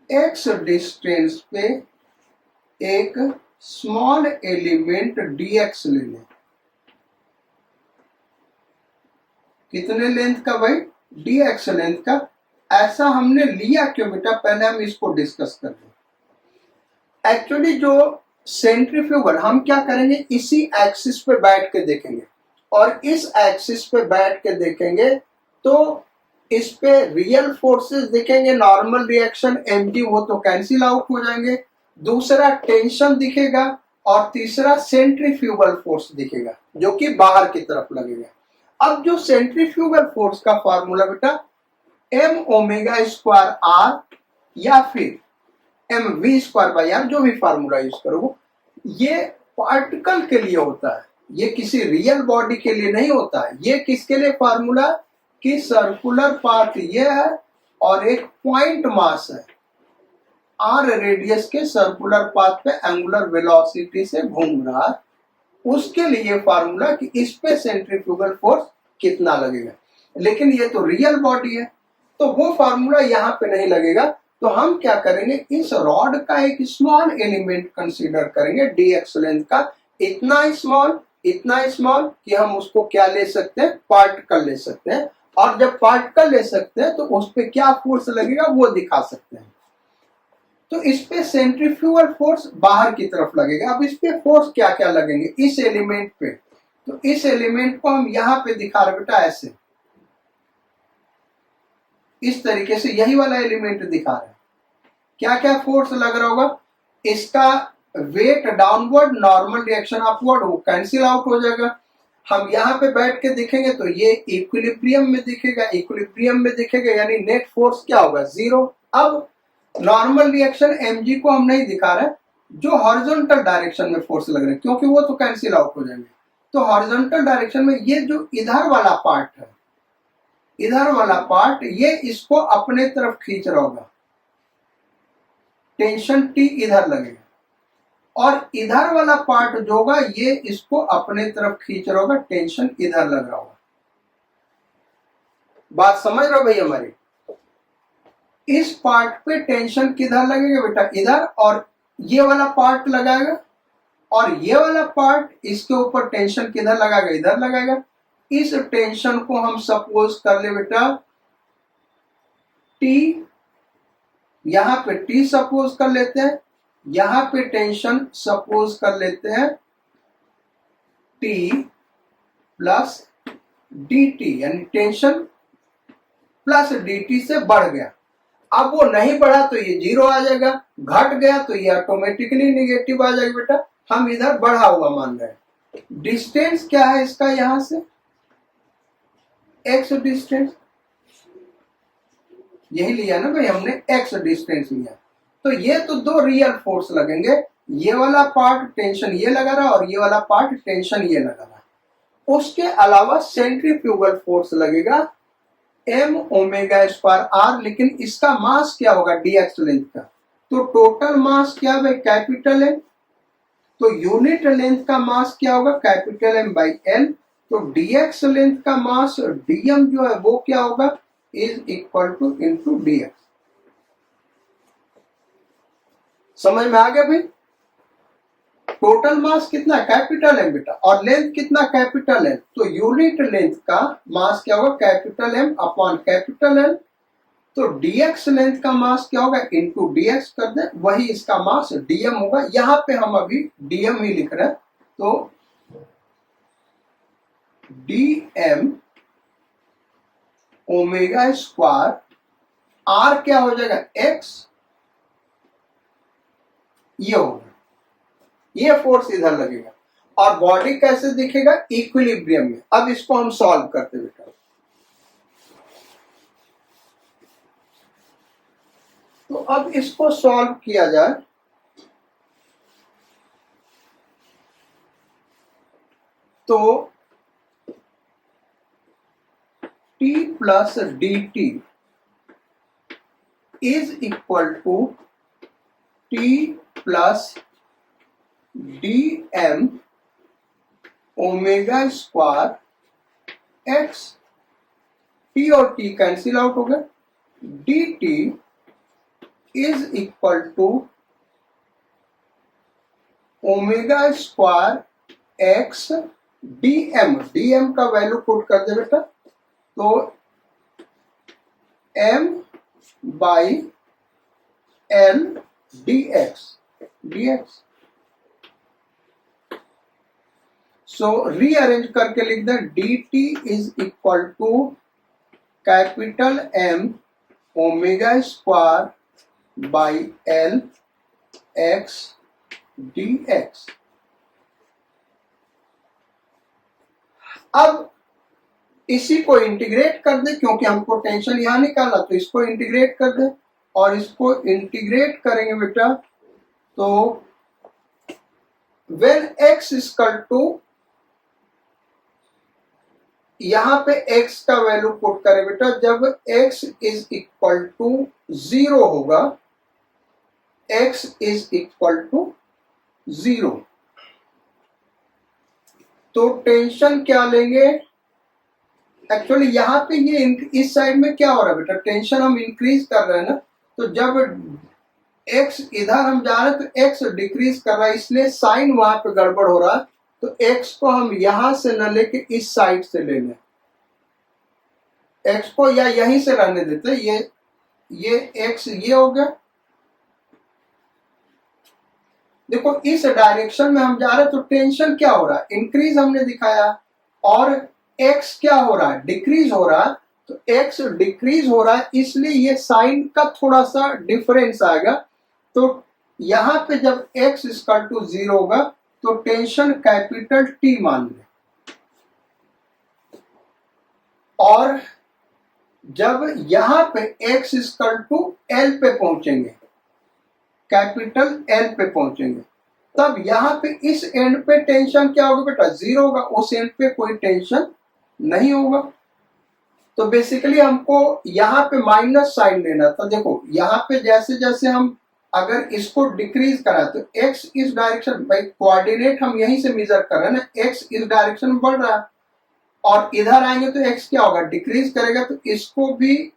x डिस्टेंस पे एक स्मॉल एलिमेंट dx ले लें। कितने लेंथ का भाई, dx लेंथ का। ऐसा हमने लिया क्यों बेटा, पहले हम इसको डिस्कस कर लें। एक्चुअली जो सेंट्रीफ्यूगल, हम क्या करेंगे, इसी एक्सिस पे बैठ के देखेंगे, और इस एक्सिस पे बैठ के देखेंगे तो इस पे रियल फोर्सेस दिखेंगे, नॉर्मल रिएक्शन mg वो तो कैंसिल आउट हो जाएंगे, दूसरा टेंशन दिखेगा, और तीसरा सेंट्रीफ्यूगल फोर्स दिखेगा जो कि बाहर की तरफ लगेगा। अब जो सेंट्रीफ्यूगल फोर्स का फार्मूला बेटा m ओमेगा स्क्वायर r या फिर mv स्क्वायर बाई r, जो भी फार्मूला यूज करोगे, ये पार्टिकल के लिए होता है, ये किसी रियल बॉडी के लिए नहीं होता है। ये किसके लिए फार्मूला, कि सर्कुलर पाथ ये है और एक पॉइंट मास है r रेडियस के सर्कुलर पाथ पे एंगुलर वेलोसिटी से घूम रहा है, उसके लिए फार्मूला कि इस पे सेंट्रीफ्यूगल फोर्स कितना लगेगा। लेकिन ये तो रियल बॉडी है, तो वो फार्मूला यहाँ पे नहीं लगेगा। तो हम क्या करेंगे, इस रॉड का एक स्मॉल एलिमेंट कंसीडर करेंगे dx लेंथ का, इतना स्मॉल कि हम उसको क्या ले सकते हैं, पार्टिकल ले सकते हैं। और जब पार्टिकल ले सकते हैं तो उस पे क्या फोर्स लगेगा वो दिखा सकते हैं। तो इस पे सेंट्रीफ्यूगल फोर्स बाहर की तरफ लगेगा। अब इस पे फोर्स क्या क्या लगेंगे, इस एलिमेंट पे, तो इस एलिमेंट को हम यहाँ पे दिखा रहे बेटा ऐसे, इस तरीके से यही वाला एलिमेंट दिखा रहे हैं। क्या क्या फोर्स लग रहा होगा, इसका weight downward, normal reaction upward, वो कैंसिल आउट हो जाएगा। हम यहाँ पे बैठ के देखेंगे तो ये इक्विलिब्रियम में दिखेगा, यानी नेट फोर्स क्या होगा, 0। अब नॉर्मल रिएक्शन mg को हम नहीं दिखा रहे, जो हॉरिजॉन्टल डायरेक्शन में फोर्स लग रहे हैं, क्योंकि वो तो कैंसिल आउट हो जाएंगे। तो हॉरिजॉन्टल डायरेक्शन में ये जो इधर वाला पार्ट है, ये इसको अपने तरफ खींच रहा होगा, टेंशन T इधर लगेगा, और इधर वाला पार्ट जो होगा ये इसको अपने तरफ खींच रहा होगा, टेंशन इधर लग रहा होगा। बात समझ रहे हो भाई हमारी। इस पार्ट पे टेंशन किधर लगेगा बेटा, इधर, और ये वाला पार्ट लगाएगा, और ये वाला पार्ट इसके ऊपर टेंशन किधर लगाएगा, इधर लगाएगा। इस टेंशन को हम सपोज कर ले बेटा टी, यहां पे टी सपोज कर लेते हैं, यहां पे टेंशन सपोज कर लेते हैं टी प्लस डी टी, यानी टेंशन प्लस डी टी से बढ़ गया। अब वो नहीं बढ़ा तो ये जीरो आ जाएगा, घट गया तो ये ऑटोमेटिकली निगेटिव आ जाएगा बेटा। हम इधर बढ़ा हुआ मान रहे हैं। डिस्टेंस क्या है इसका, यहां से एक्स डिस्टेंस, यही लिया ना भाई हमने, एक्स डिस्टेंस लिया। तो ये तो दो रियल फोर्स लगेंगे, ये वाला पार्ट टेंशन ये लगा रहा और ये वाला पार्ट टेंशन ये लगा रहा। उसके अलावा सेंट्रीफ्यूगल फोर्स लगेगा एम ओमेगा स्क्वायर आर, लेकिन इसका मास क्या होगा डीएक्स लेंथ का। तो टोटल मास क्या है कैपिटल एम, तो यूनिट लेंथ का मास क्या होगा कैपिटल एम बाई एल। तो डीएक्स लेंथ का मास डीएम जो है वो क्या होगा is equal to into dx. समझ में आ गया भाई। टोटल मास कितना कैपिटल एम बेटा, और लेंथ कितना कैपिटल एम, तो यूनिट लेंथ का मास क्या होगा capital m upon capital l. तो डीएक्स लेंथ का मास क्या होगा इंटू डीएक्स कर दे, वही इसका मास डीएम होगा। यहां पे हम अभी डीएम ही लिख रहे हैं, तो डीएम ओमेगा स्क्वायर आर क्या हो जाएगा एक्स, ये होगा, ये फोर्स इधर लगेगा। और बॉडी कैसे दिखेगा इक्विलिब्रियम में। अब इसको हम सॉल्व करते बेटा। तो अब इसको सॉल्व किया जाए, तो t plus d t is equal to t plus d m omega square x, t और टी कैंसिल आउट हो गया, d t is equal to omega square x dm, डीएम का वैल्यू पुट कर दे बेटा, तो m by l dx, dx। So rearrange करके लिख दें dt is equal to capital M omega square by l x dx। अब इसी को इंटीग्रेट कर दे, क्योंकि हमको टेंशन यहां निकाला, तो इसको इंटीग्रेट कर दे। और इसको इंटीग्रेट करेंगे बेटा, तो व्हेन x इक्वल टू, यहां पे x का वैल्यू पुट करें बेटा, जब x इज इक्वल टू 0 होगा, x इज इक्वल टू 0, तो टेंशन क्या लेंगे। एक्चुअली यहाँ पे ये इस साइड में क्या हो रहा है बेटा, टेंशन हम इंक्रीज कर रहे हैं ना, तो जब x इधर हम जा रहे हैं तो x डिक्रीज कर रहा है, इसलिए साइन वहां पे गड़बड़ हो रहा है। तो x को हम यहां से न लेके इस साइड से ले लें, x को या यहीं से रहने देते, ये x ये हो गया। देखो इस डायरेक्शन में हम जा रहे हैं, तो टेंशन क्या हो रहा है इंक्रीज हमने दिखाया, और x क्या हो रहा है डिक्रीज हो रहा है। तो x डिक्रीज हो रहा है, इसलिए ये साइन का थोड़ा सा डिफरेंस आएगा। तो यहां पे जब x इक्वल टू 0 होगा, तो टेंशन कैपिटल T मान लें, और जब यहां पे x इक्वल टू L पे पहुंचेंगे, कैपिटल L पे पहुंचेंगे, तब यहां पे इस एंड पे टेंशन क्या होगा बेटा 0 होगा, उस एंड पे कोई टेंशन नहीं होगा। तो बेसिकली हमको यहाँ पे माइनस साइन लेना था। देखो यहाँ पे जैसे जैसे हम अगर इसको डिक्रीज करा, तो x इस डायरेक्शन, भाई कोऑर्डिनेट हम यहीं से मेजर कर रहे हैं ना, x इस डायरेक्शन में बढ़ रहा है, और इधर आएंगे तो x क्या होगा डिक्रीज करेगा, तो इसको भी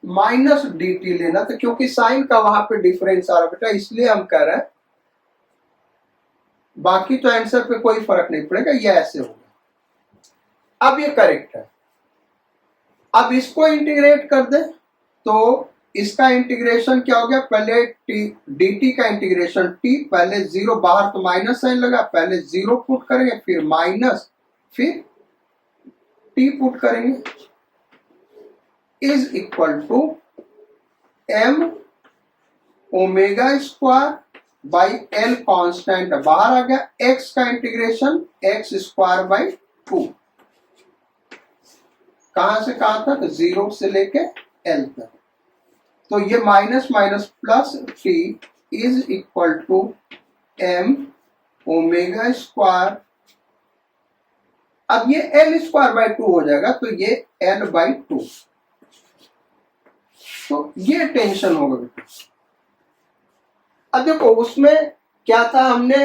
माइनस डी टी लेना था, क्योंकि साइन का वहां पे डिफरेंस आ रहा बेटा, इसलिए हम कह रहे हैं। बाकी तो आंसर पे कोई फर्क नहीं पड़ेगा, ये ऐसे होगा। अब ये करेक्ट है। अब इसको इंटीग्रेट कर दे तो इसका इंटीग्रेशन क्या हो गया, पहले डी टी का इंटीग्रेशन टी, पहले जीरो बाहर तो माइनस साइन लगा, पहले जीरो पुट करेंगे फिर माइनस फिर टी पुट करेंगे, is equal to m omega square by l constant बाहर आ गया, एक्स का इंटीग्रेशन एक्स स्क्वायर बाई 2, कहां से कहां तक, जीरो से लेके एल तक। तो ये minus minus plus t is equal to m omega square, अब ये एल स्क्वायर बाई 2 हो जाएगा तो ये एल बाई 2। तो ये टेंशन होगा बेटा। अब देखो उसमें क्या था, हमने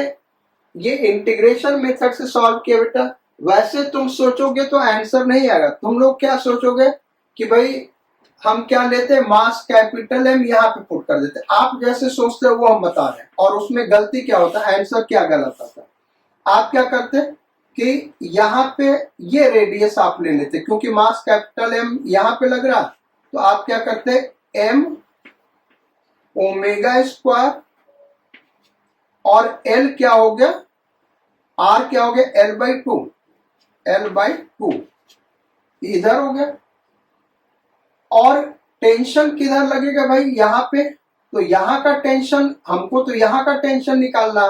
ये इंटीग्रेशन मेथड से सॉल्व किया बेटा। वैसे तुम सोचोगे तो आंसर नहीं आएगा, तुम लोग क्या सोचोगे कि भाई हम क्या लेते, मास कैपिटल एम यहाँ पे पुट कर देते। आप जैसे सोचते हो वो हम बता रहे हैं, और उसमें गलती क्या होता है, आंसर क्या गलत आता है। आप क्या करते कि यहाँ पे ये रेडियस आप ले लेते, क्योंकि मास कैपिटल एम यहाँ पे लग रहा, तो आप क्या करते, एम ओमेगा स्क्वायर और एल क्या हो गया, आर क्या हो गया, एल बाई 2, एल बाई 2 इधर हो गया। और टेंशन किधर लगेगा भाई, यहाँ पे, तो यहाँ का टेंशन हमको, तो यहाँ का टेंशन निकालना,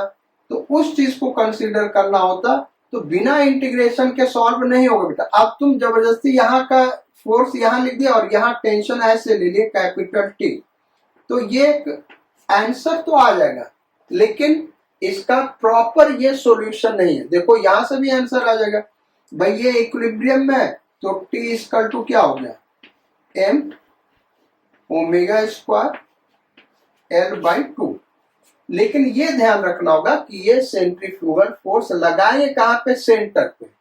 तो उस चीज को कंसीडर करना होता, तो बिना इंटीग्रेशन के सॉल्व नहीं होगा बेटा। अब तुम जबरदस्ती यहाँ का फोर्स यहाँ लिख दिया और यहाँ टेंशन ऐसे ले लिए कैपिटल टी, तो ये आंसर तो आ जाएगा, लेकिन इसका प्रॉपर ये सॉल्यूशन नहीं है। देखो यहां से भी आंसर आ जाएगा भाई, ये इक्विलिब्रियम में है, तो टी इक्वल टू क्या हो गया, m omega square l by 2। लेकिन ये ध्यान रखना होगा कि ये सेंट्रीफ्यूगल फोर्स लगाएंगे कहां पे, सेंटर पे।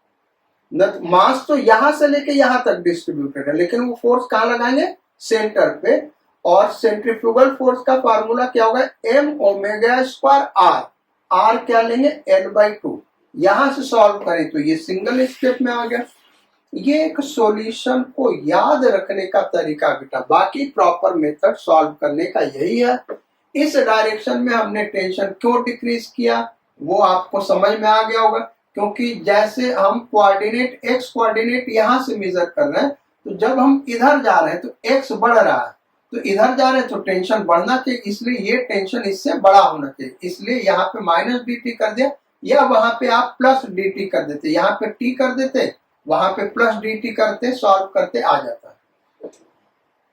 मास तो यहां से लेके यहां तक डिस्ट्रीब्यूटेड है, लेकिन वो फोर्स कहां लगाएंगे, सेंटर पे। और सेंट्रीफ्यूगल फोर्स का फार्मूला क्या होगा, m omega square r, r क्या लेंगे, एल बाई 2। यहां से सॉल्व करें तो ये सिंगल स्टेप में आ गया। ये एक सॉल्यूशन को याद रखने का तरीका बेटा, बाकी प्रॉपर मेथड सॉल्व करने का यही है। इस डायरेक्शन में हमने टेंशन क्यों डिक्रीज किया वो आपको समझ में आ गया होगा, क्योंकि जैसे हम कोऑर्डिनेट एक्स कोऑर्डिनेट यहां से मेजर कर रहे हैं, तो जब हम इधर जा रहे हैं तो एक्स बढ़ रहा है, तो इधर जा रहे हैं तो टेंशन बढ़ना चाहिए, इसलिए ये टेंशन इससे बड़ा होना चाहिए, इसलिए यहाँ पे माइनस डी टी कर दिया, या वहां पे आप प्लस डी टी कर देते, यहाँ पे टी कर देते, वहां पे प्लस डी टी करते, सॉल्व करते आ जाता।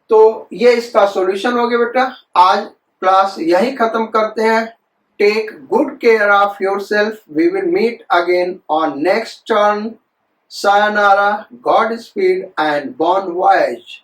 तो ये इसका सॉल्यूशन हो गया बेटा। आज क्लास यही खत्म करते हैं। Take good care of yourself, we will meet again on next turn. Sayonara, godspeed and bon voyage.